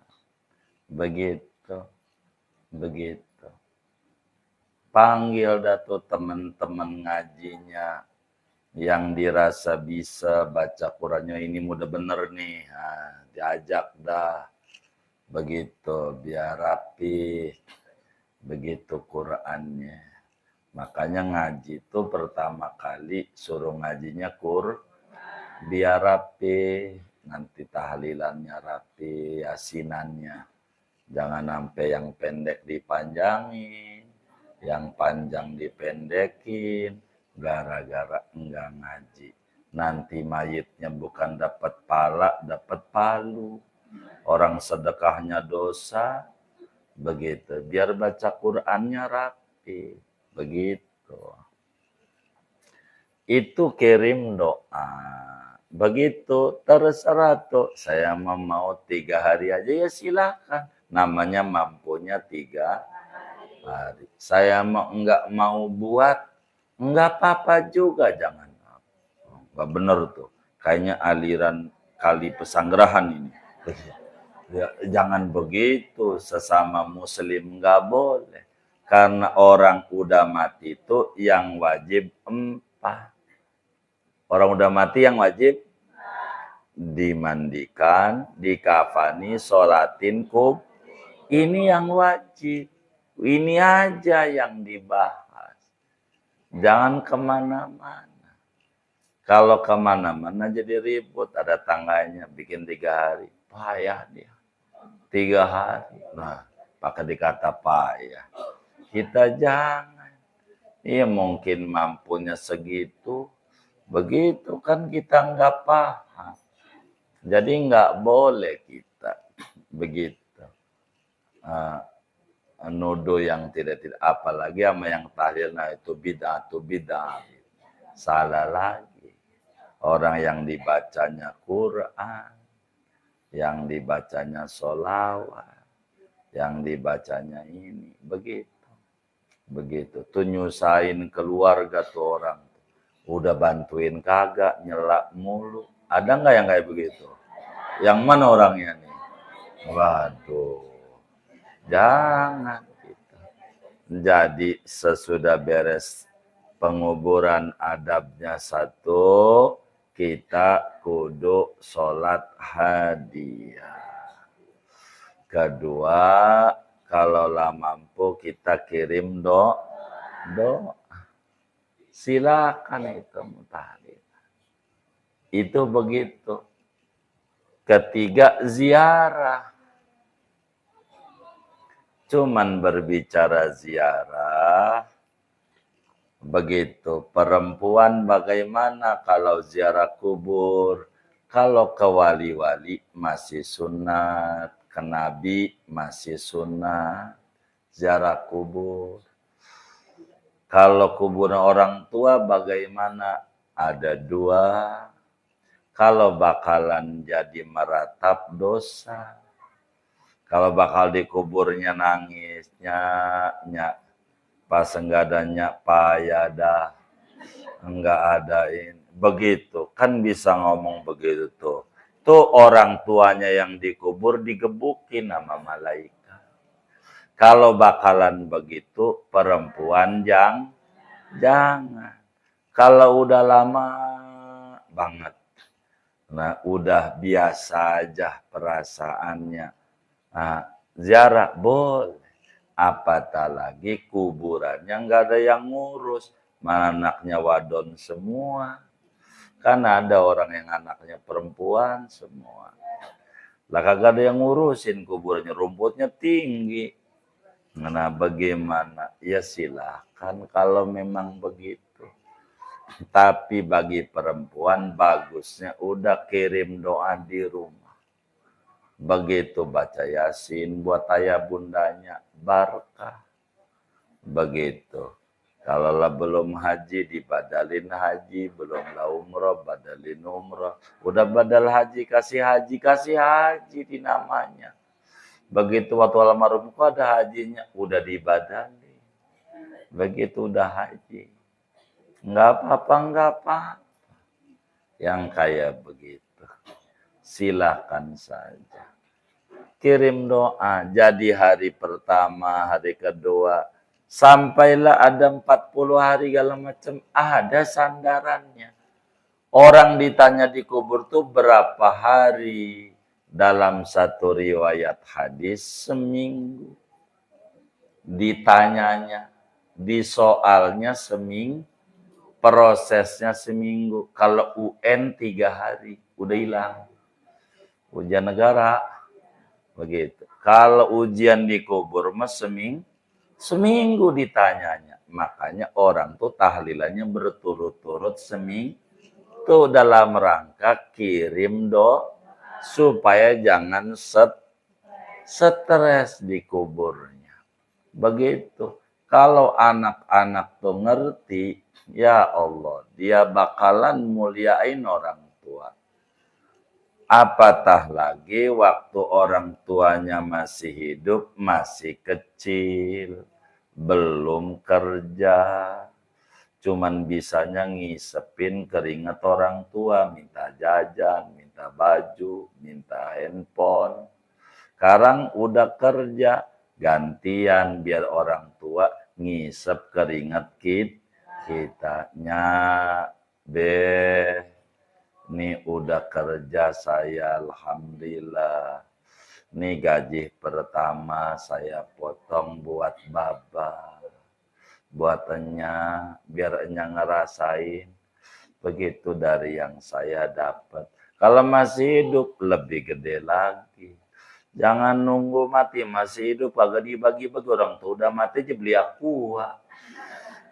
Speaker 1: Begitu. Panggil datu teman-teman ngajinya yang dirasa bisa baca Qurannya ini mudah bener nih. Diajak dah. Begitu biar rapi. Begitu Qurannya. Makanya ngaji itu pertama kali suruh ngajinya biar rapi. Nanti tahlilannya rapi, yasinannya. Jangan sampai yang pendek dipanjangin, yang panjang dipendekin, gara-gara enggak ngaji. Nanti mayitnya bukan dapat pala, dapat palu. Orang sedekahnya dosa, begitu. Biar baca Qur'annya rapi, begitu. Itu kirim doa. Begitu, terserah tuh. Saya mau 3 hari aja ya silakan. Namanya mampunya 3 hari. Saya enggak mau buat, enggak apa-apa juga, jangan. Enggak bener tuh. Kayaknya aliran kali pesanggerahan ini. Ya, jangan begitu, sesama muslim enggak boleh. Karena orang udah mati itu yang wajib 4. Orang udah mati yang wajib dimandikan, dikafani, sholatin ini yang wajib. Ini aja yang dibahas. Jangan kemana-mana. Kalau kemana-mana jadi ribut. Ada tangganya bikin 3 hari. Payah dia. 3 hari. Nah, pakai dikata payah. Kita jangan. Iya mungkin mampunya segitu. Begitu kan kita nggak paham. Jadi nggak boleh kita begitu. Nuduh yang tidak apalagi sama yang tahlil, nah itu bid'ah. Salah lagi. Orang yang dibacanya Quran, yang dibacanya sholawat, yang dibacanya ini, begitu. Tuh nyusahin keluarga tuh orang. Udah bantuin kagak, nyelak mulu. Ada nggak yang kayak begitu? Yang mana orangnya nih? Waduh. Jangan gitu. Jadi sesudah beres penguburan adabnya 1, kita kudu sholat hadiah. 2, kalau lah mampu kita kirim doa. Silakan itu mutahlil. Itu begitu. Ketiga, ziarah. Cuman berbicara ziarah, begitu. Perempuan bagaimana kalau ziarah kubur? Kalau ke wali-wali masih sunat, ke nabi masih sunat, ziarah kubur. Kalau kubur orang tua bagaimana? Ada dua. Kalau bakalan jadi meratap dosa. Kalau bakal dikuburnya nangisnya, pas enggak adanya payah enggak adain. Begitu, kan bisa ngomong begitu tuh. Tuh orang tuanya yang dikubur digebukin sama malaikat. Kalau bakalan begitu, perempuan jangan. Kalau udah lama banget, nah udah biasa aja perasaannya. Nah, ziarah boleh. Apatah lagi kuburannya nggak ada yang ngurus. Mana anaknya wadon semua. Kan ada orang yang anaknya perempuan semua. Lah kagak ada yang ngurusin kuburnya. Rumputnya tinggi. Nah bagaimana? Ya silakan kalau memang begitu. Tapi bagi perempuan bagusnya udah kirim doa di rumah. Begitu baca Yasin buat ayah bundanya barkah. Begitu. Kalau belum haji dibadalin haji, belum lah umroh badalin umroh. Udah badal haji kasih haji di namanya. Begitu waktu almarhum kok ada hajinya, udah dibadalin. Begitu udah haji. Enggak apa-apa. Yang kayak begitu. Silakan saja. Kirim doa. Jadi hari pertama, hari kedua. Sampailah ada 40 hari segala macam. Ada sandarannya. Orang ditanya di kubur tuh berapa hari. Dalam satu riwayat hadis seminggu. Ditanyanya. Disoalnya seminggu. Prosesnya seminggu. Kalau UN 3 hari. Udah hilang. Ujian negara. Begitu. Kalau ujian di kubur mas seminggu ditanyanya. Makanya orang tuh tahlilannya berturut-turut seminggu. Itu dalam rangka kirim supaya jangan stres di kuburnya. Begitu. Kalau anak-anak tuh ngerti, ya Allah, dia bakalan muliain orang tua. Apatah lagi waktu orang tuanya masih hidup, masih kecil, belum kerja. Cuman bisanya ngisepin keringat orang tua, minta jajan, minta baju, minta handphone. Sekarang udah kerja, gantian biar orang tua ngisep keringat kitanya. Nih udah kerja saya, alhamdulillah. Nih gaji pertama saya potong buat baba. Buat biar ngerasain. Begitu dari yang saya dapat. Kalau masih hidup, lebih gede lagi. Jangan nunggu mati, masih hidup, agak dibagi-bagi. Orang tuh udah mati aja beli aqua.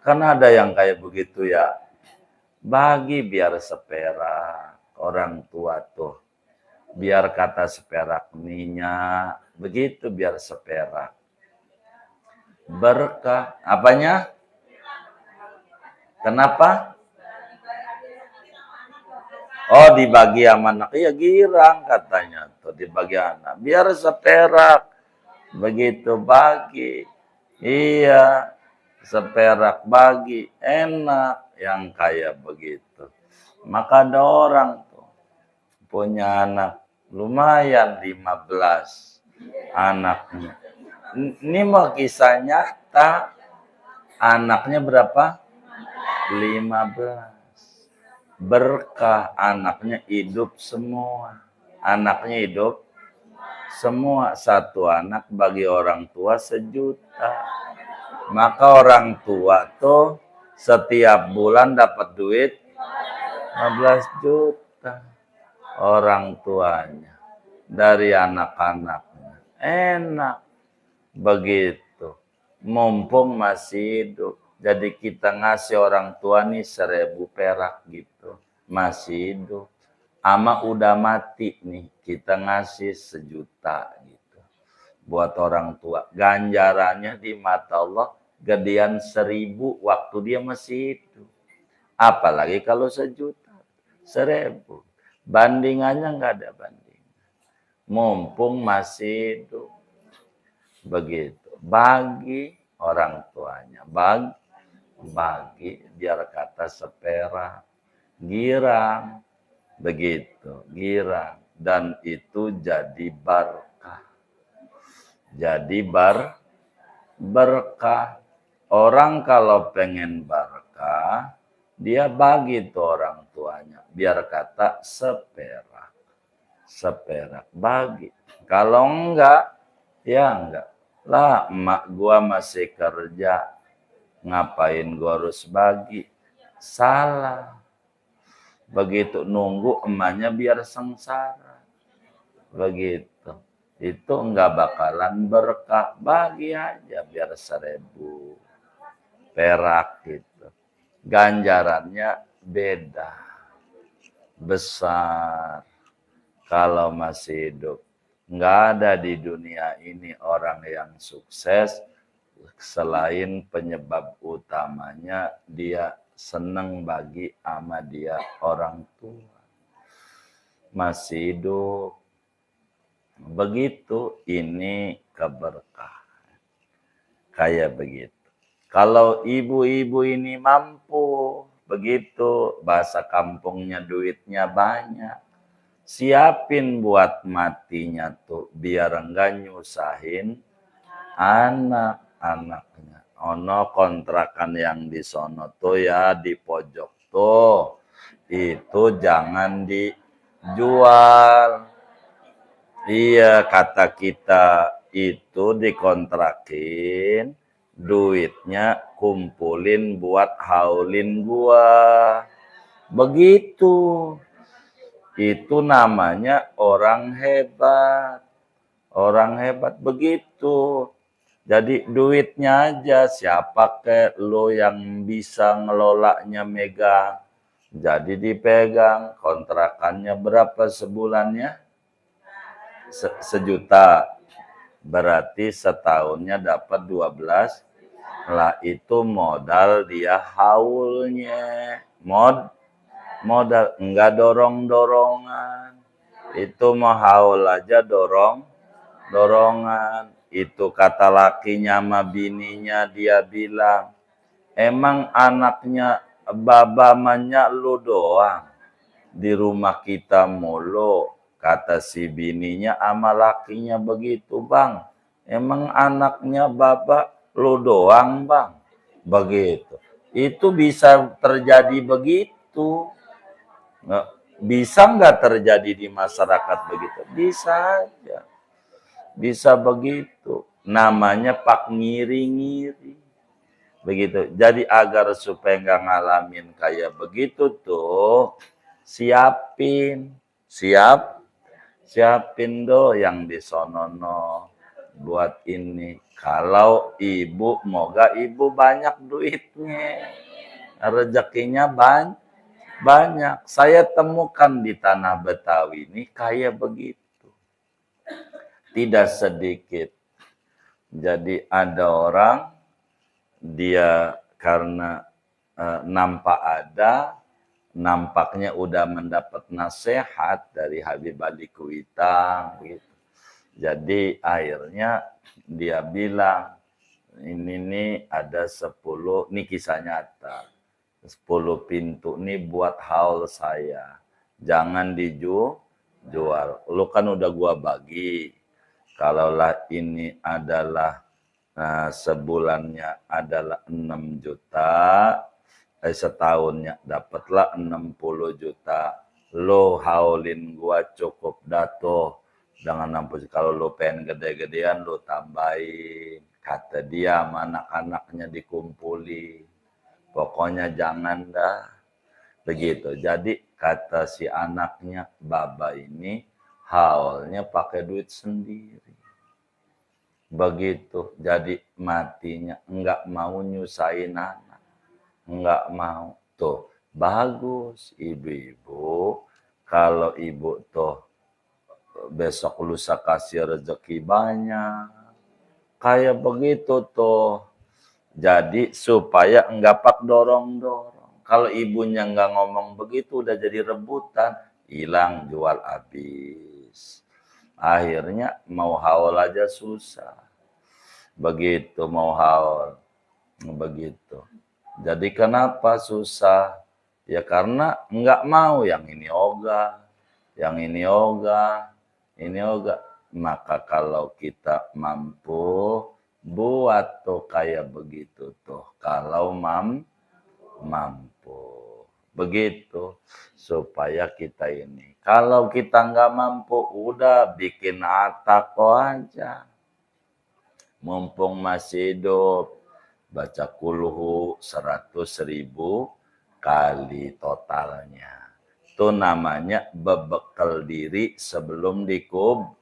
Speaker 1: Karena ada yang kayak begitu ya. Bagi biar seperak orang tua tuh. Biar kata seperak minyak. Begitu biar seperak. Berkah. Apanya? Kenapa? Oh dibagi sama anak. Iya girang katanya. Tuh dibagi anak. Biar seperak. Begitu bagi. Iya. Seperak bagi. Enak. Yang kayak begitu. Maka ada orang tuh punya anak lumayan 15 anaknya. Ini mau kisah nyata. Anaknya berapa? 15. Berkah anaknya hidup semua. Anaknya hidup semua. Satu anak bagi orang tua 1 juta. Maka orang tua tuh setiap bulan dapat duit 15 juta. kita, orang tuanya, dari anak-anaknya. Enak begitu. Mumpung masih hidup. Jadi kita ngasih orang tua nih 1.000 perak gitu. Masih hidup. Ama udah mati nih, kita ngasih 1.000.000 gitu. Buat orang tua. Ganjarannya di mata Allah gedean 1.000 waktu dia masih hidup. Apalagi kalau 1.000.000. 1.000. Bandingannya nggak ada banding. Mumpung masih hidup. Begitu. Bagi orang tuanya. Bagi biar kata seperak. Girang. Begitu. Girang. Dan itu jadi berkah. Jadi berkah. Orang kalau pengen berkah, dia bagi tuh orang tuanya. Biar kata seperak. Seperak. Bagi. Kalau enggak, ya enggak. Lah, emak gua masih kerja. Ngapain gua harus bagi? Salah. Begitu nunggu emaknya biar sengsara. Begitu. Itu enggak bakalan berkah. Bagi aja biar 1.000 perak gitu. Ganjarannya beda. Besar. Kalau masih hidup. Nggak ada di dunia ini orang yang sukses selain penyebab utamanya dia senang bagi ama dia orang tua. Masih hidup. Begitu ini keberkahan. Kayak begitu. Kalau ibu-ibu ini mampu, begitu bahasa kampungnya duitnya banyak. Siapin buat matinya tuh biar enggak nyusahin anak-anaknya. Ono kontrakan yang di sono tuh ya di pojok tuh. Itu jangan dijual. Iya kata kita itu dikontrakin. Duitnya kumpulin buat haulin gua. Begitu. Itu namanya orang hebat. Orang hebat begitu. Jadi duitnya aja siapa ke lo yang bisa ngelolanya megang. Jadi dipegang. Kontrakannya berapa sebulannya? 1.000.000. Berarti setahunnya dapat 12. Lah itu modal dia haulnya. Modal enggak dorong-dorongan. Itu mau haul aja dorongan. Itu kata lakinya sama bininya dia bilang, emang anaknya babamanya lu doang. Di rumah kita mulu. Kata si bininya sama lakinya begitu, Bang. Emang anaknya baba lu doang, Bang. Begitu. Itu bisa terjadi begitu. Bisa nggak terjadi di masyarakat begitu? Bisa aja. Bisa begitu. Namanya pak ngiri-ngiri. Begitu. Jadi agar supaya nggak ngalamin kayak begitu tuh, siapin do yang disonono buat ini. Kalau ibu, moga ibu banyak duitnya. Rezekinya banyak. Saya temukan di tanah Betawi ini kayak begitu. Tidak sedikit. Jadi ada orang, dia karena nampaknya udah mendapat nasihat dari Habib Ali Kuitang. Gitu. Jadi akhirnya dia bilang, ini nih ada 10, ini kisah nyata. 10 pintu nih buat haul saya. Jangan dijual. Lu kan udah gua bagi. Kalaulah ini adalah sebulannya adalah 6 juta. Setahunnya dapatlah 60 juta. Lo haulin gua cukup dato. Dengan 60 juta. Kalau lo pengen gede-gedean lo tambahin. Kata dia sama anak-anaknya dikumpulin. Pokoknya jangan dah. Begitu. Jadi kata si anaknya, Baba ini haulnya pakai duit sendiri. Begitu. Jadi matinya enggak mau nyusahin anak. Enggak mau. Tuh, bagus ibu-ibu. Kalau ibu tuh besok lusa kasih rezeki banyak. Kayak begitu tuh. Jadi supaya enggak pak dorong-dorong. Kalau ibunya enggak ngomong begitu udah jadi rebutan. Hilang jual habis. Akhirnya mau haul aja susah. Begitu mau haul. Begitu. Jadi kenapa susah? Ya karena enggak mau yang ini ogah. Yang ini ogah. Ini ogah. Maka kalau kita mampu buat tuh kayak begitu tuh. Kalau mampu. Begitu. Supaya kita ini. Kalau kita nggak mampu, udah bikin atako aja. Mumpung masih hidup. Baca kulhu 100.000 kali totalnya. Itu namanya bebekal diri sebelum dikubur.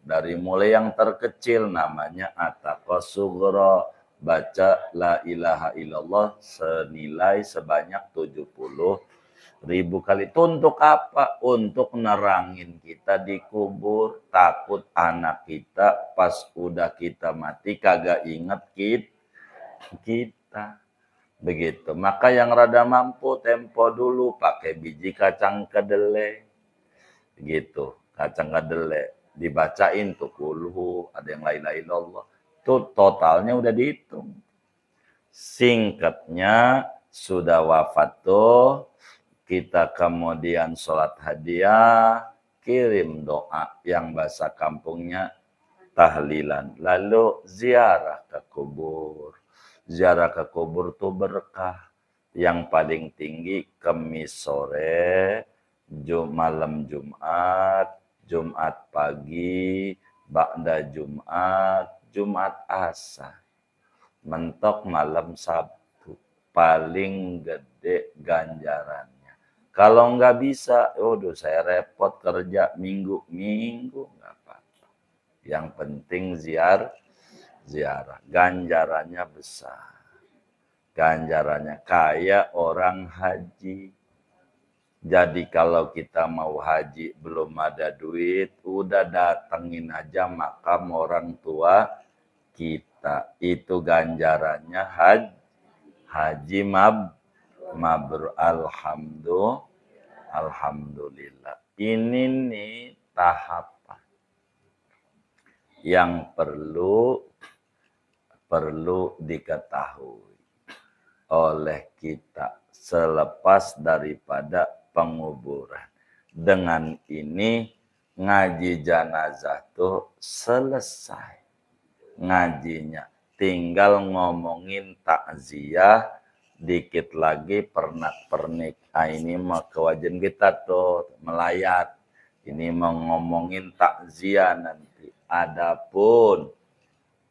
Speaker 1: Dari mulai yang terkecil namanya ataqos sugro. Baca la ilaha illallah senilai sebanyak 70.000 kali. Itu untuk apa? Untuk nerangin kita dikubur. Takut anak kita pas udah kita mati kagak inget kita. Begitu. Maka yang rada mampu tempo dulu pakai biji kacang kedelai. Gitu. Kacang kedelai. Dibacain tuh kulhu. Ada yang la ilaha illallah. Tuh totalnya udah dihitung. Singkatnya sudah wafat tuh. Kita kemudian sholat hadiah. Kirim doa yang bahasa kampungnya tahlilan. Lalu ziarah ke kubur. Ziarah ke kubur tuh berkah. Yang paling tinggi Kemis sore, malam Jumat, Jumat pagi, ba'da Jumat, Jumat asar. Mentok malam Sabtu. Paling gede ganjarannya. Kalau nggak bisa, waduh saya repot kerja minggu nggak apa-apa. Yang penting ziarah. Ganjarannya besar. Ganjarannya kayak orang haji. Jadi kalau kita mau haji belum ada duit, udah datengin aja makam orang tua kita. Itu ganjarannya haji mabrur. Alhamdulillah. Ini nih tahapan yang perlu diketahui oleh kita selepas daripada penguburan. Dengan ini ngaji jenazah tuh selesai. Ngajinya tinggal ngomongin takziah, dikit lagi pernak-pernik. Ini mah kewajiban kita tuh melayat. Ini mau ngomongin takziah nanti. Adapun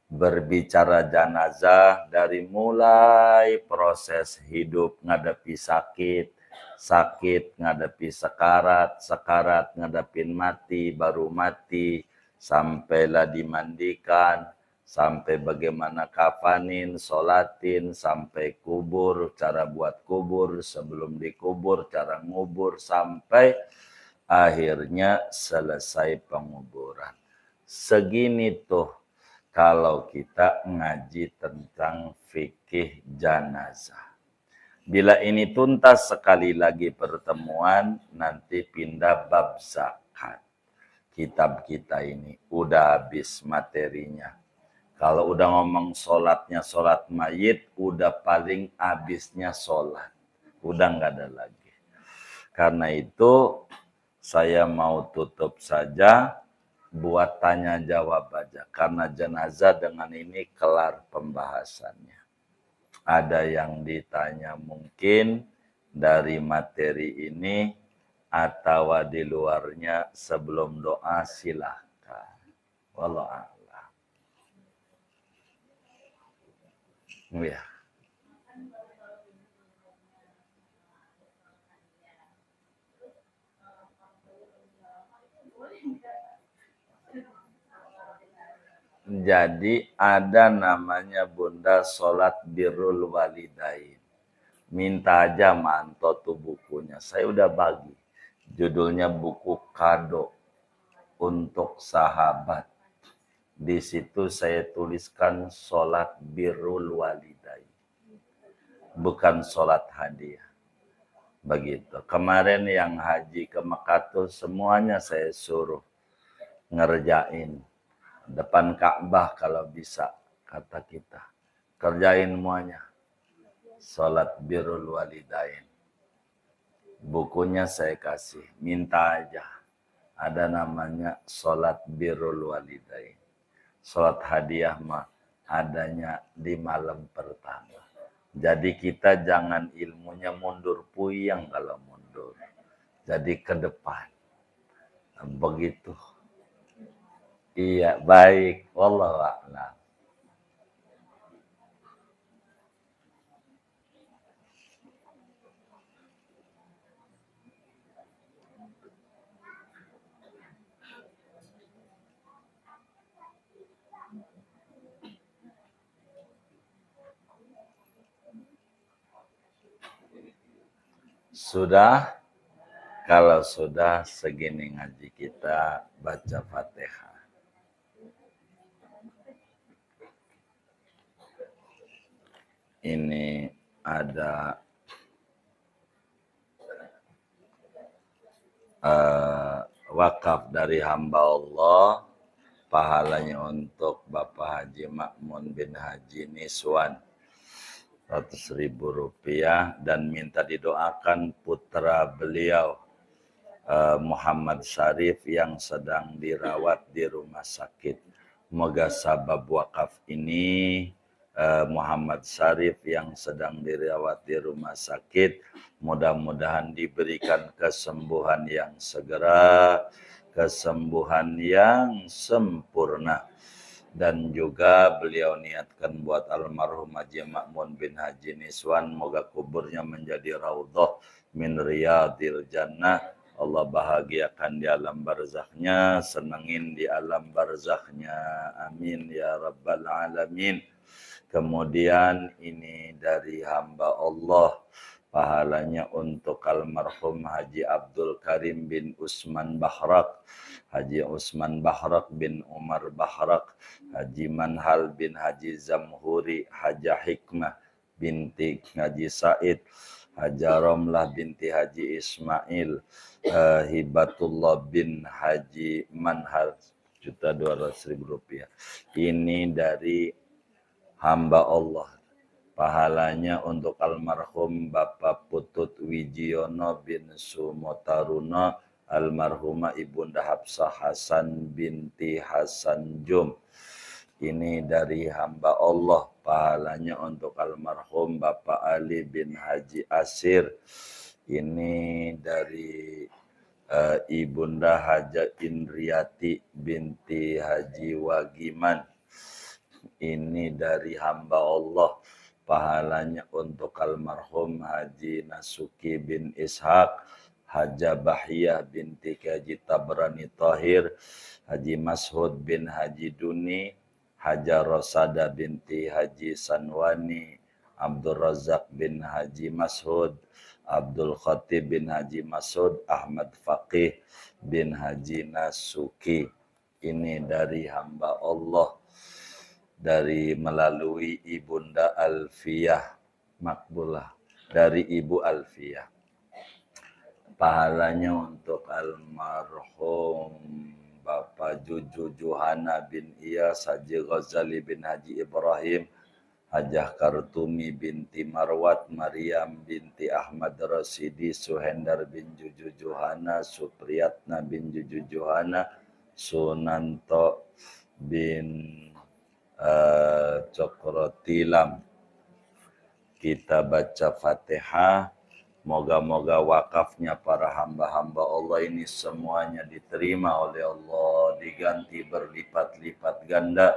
Speaker 1: berbicara jenazah dari mulai proses hidup ngadepi sakit ngadepi sekarat ngadepin mati, baru mati, sampailah dimandikan, sampai bagaimana kafanin, sholatin, sampai kubur, cara buat kubur, sebelum dikubur, cara ngubur, sampai akhirnya selesai penguburan. Segini tuh kalau kita ngaji tentang fikih jenazah. Bila ini tuntas sekali lagi pertemuan, nanti pindah bab zakat. Kitab kita ini udah habis materinya. Kalau udah ngomong sholatnya sholat mayit, udah paling habisnya sholat. Udah nggak ada lagi. Karena itu saya mau tutup saja buat tanya jawab aja. Karena jenazah dengan ini kelar pembahasannya. Ada yang ditanya mungkin dari materi ini atau di luarnya sebelum doa silahkan. Wallahu a'lam. Ya. Jadi ada namanya Bunda Sholat Birrul Walidain. Minta aja manto tuh bukunya. Saya udah bagi. Judulnya buku kado untuk sahabat. Di situ saya tuliskan Sholat Birrul Walidain. Bukan sholat hadiah. Begitu. Kemarin yang haji ke Mekah tuh semuanya saya suruh ngerjain. Depan Ka'bah kalau bisa, kata kita. Kerjain semuanya. Sholat Birrul Walidain. Bukunya saya kasih. Minta aja. Ada namanya Sholat Birrul Walidain. Sholat hadiah mah adanya di malam pertama. Jadi kita jangan ilmunya mundur puyeng kalau mundur. Jadi ke depan. Begitu. Iya, baik. Wallahu a'lam. Sudah? Kalau sudah segini ngaji kita baca Fatihah. Ini ada wakaf dari hamba Allah, pahalanya untuk Bapak Haji Makmun bin Haji Niswan. 100.000 rupiah dan minta didoakan putra beliau Muhammad Syarif yang sedang dirawat di rumah sakit. Moga sabab wakaf ini Muhammad Syarif yang sedang dirawat di rumah sakit mudah-mudahan diberikan kesembuhan yang segera, kesembuhan yang sempurna. Dan juga beliau niatkan buat almarhum Haji Makmun bin Haji Niswan, moga kuburnya menjadi raudhah min riyadil jannah. Allah bahagiakan di alam barzakhnya, senengin di alam barzakhnya. Amin ya rabbal alamin. Kemudian ini dari hamba Allah, pahalanya untuk almarhum Haji Abdul Karim bin Usman Bahrak, Haji Usman Bahrak bin Umar Bahrak, Haji Manhal bin Haji Zamhuri, Haja Hikmah binti Haji Said, Haja Romlah binti Haji Ismail, Hibatullah bin Haji Manhal, 1.200.000 rupiah. Ini dari hamba Allah. Pahalanya untuk almarhum Bapak Putut Wijiono bin Sumotaruna, almarhumah Ibunda Hafsah Hasan binti Hasan Jum. Ini dari hamba Allah. Pahalanya untuk almarhum Bapak Ali bin Haji Asir. Ini dari Ibunda Haja Indriati binti Haji Wagiman. Ini dari hamba Allah. Pahalanya untuk almarhum Haji Nasuki bin Ishaq, Haja Bahiyah binti Haji Tabrani Tahir, Haji Mashud bin Haji Duni, Haja Rosada binti Haji Sanwani, Abdul Razak bin Haji Mashud, Abdul Khatib bin Haji Masud, Ahmad Faqih bin Haji Nasuki. Ini dari hamba Allah. Dari melalui Ibunda Alfiyah Makbulah, dari Ibu Alfiyah. Pahalanya untuk almarhum Bapak Juju Juhana bin Iyas, Haji Ghazali bin Haji Ibrahim, Hajah Kartumi binti Marwat, Maryam binti Ahmad Rasidi, Suhendar bin Juju Juhana, Supriyatna bin Juju Juhana, Sunanto bin Cokrotilam. Kita baca Fatihah. Moga-moga wakafnya para hamba-hamba Allah ini semuanya diterima oleh Allah, diganti berlipat-lipat ganda,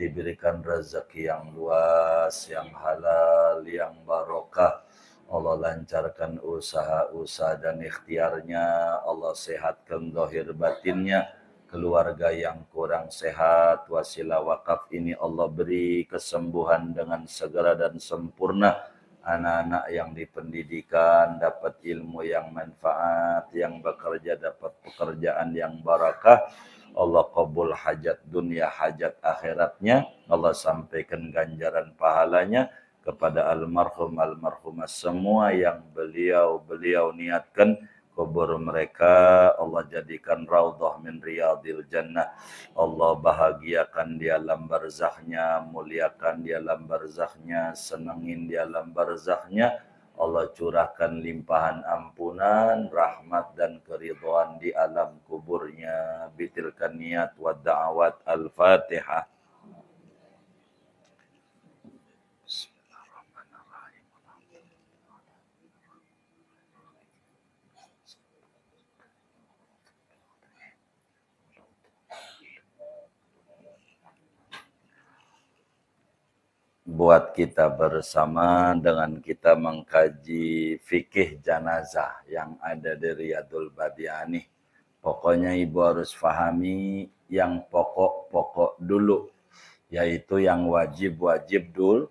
Speaker 1: diberikan rezeki yang luas, yang halal, yang barokah. Allah lancarkan usaha-usaha dan ikhtiarnya, Allah sehatkan zahir batinnya, keluarga yang kurang sehat, wasilah wakaf ini Allah beri kesembuhan dengan segera dan sempurna. Anak-anak yang dipendidikan dapat ilmu yang manfaat, yang bekerja dapat pekerjaan yang barakah. Allah kabul hajat dunia, hajat akhiratnya. Allah sampaikan ganjaran pahalanya kepada almarhum almarhumah semua yang beliau niatkan kubur mereka Allah jadikan raudhah min riyadil jannah. Allah bahagiakan di alam barzahnya, muliakan di alam barzahnya, senengin di alam barzahnya. Allah curahkan limpahan ampunan, rahmat dan keridhaan di alam kuburnya. Bitilkan niat wa da'awat al-Fatihah. Buat kita bersama dengan kita mengkaji fikih janazah yang ada di Riyadul Badiani. Pokoknya ibu harus pahami yang pokok-pokok dulu, yaitu yang wajib-wajib dulu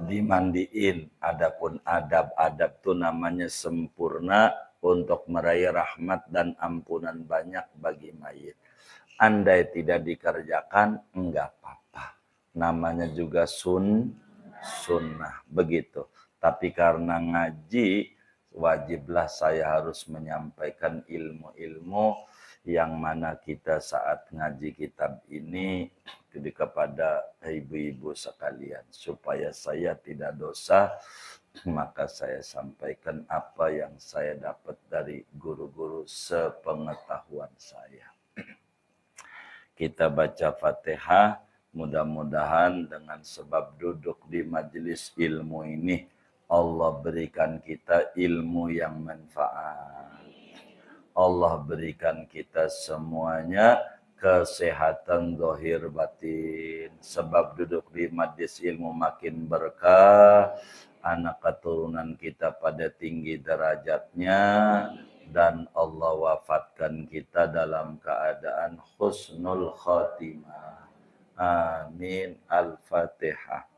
Speaker 1: dimandiin. Adapun adab-adab itu namanya sempurna untuk meraih rahmat dan ampunan banyak bagi mayit. Andai tidak dikerjakan, enggak apa-apa. Namanya juga sunnah, begitu. Tapi karena ngaji, wajiblah saya harus menyampaikan ilmu-ilmu yang mana kita saat ngaji kitab ini kepada ibu-ibu sekalian. Supaya saya tidak dosa, maka saya sampaikan apa yang saya dapat dari guru-guru sepengetahuan saya. Kita baca Fatihah, mudah-mudahan dengan sebab duduk di majelis ilmu ini, Allah berikan kita ilmu yang manfaat. Allah berikan kita semuanya kesehatan zahir batin. Sebab duduk di majelis ilmu makin berkah, anak keturunan kita pada tinggi derajatnya, dan Allah wafatkan kita dalam keadaan husnul khatimah. Amin. Al-Fatihah.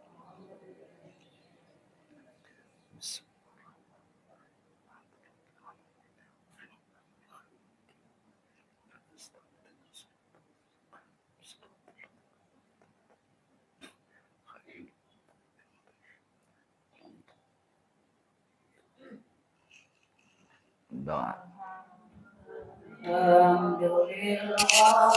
Speaker 1: Doa.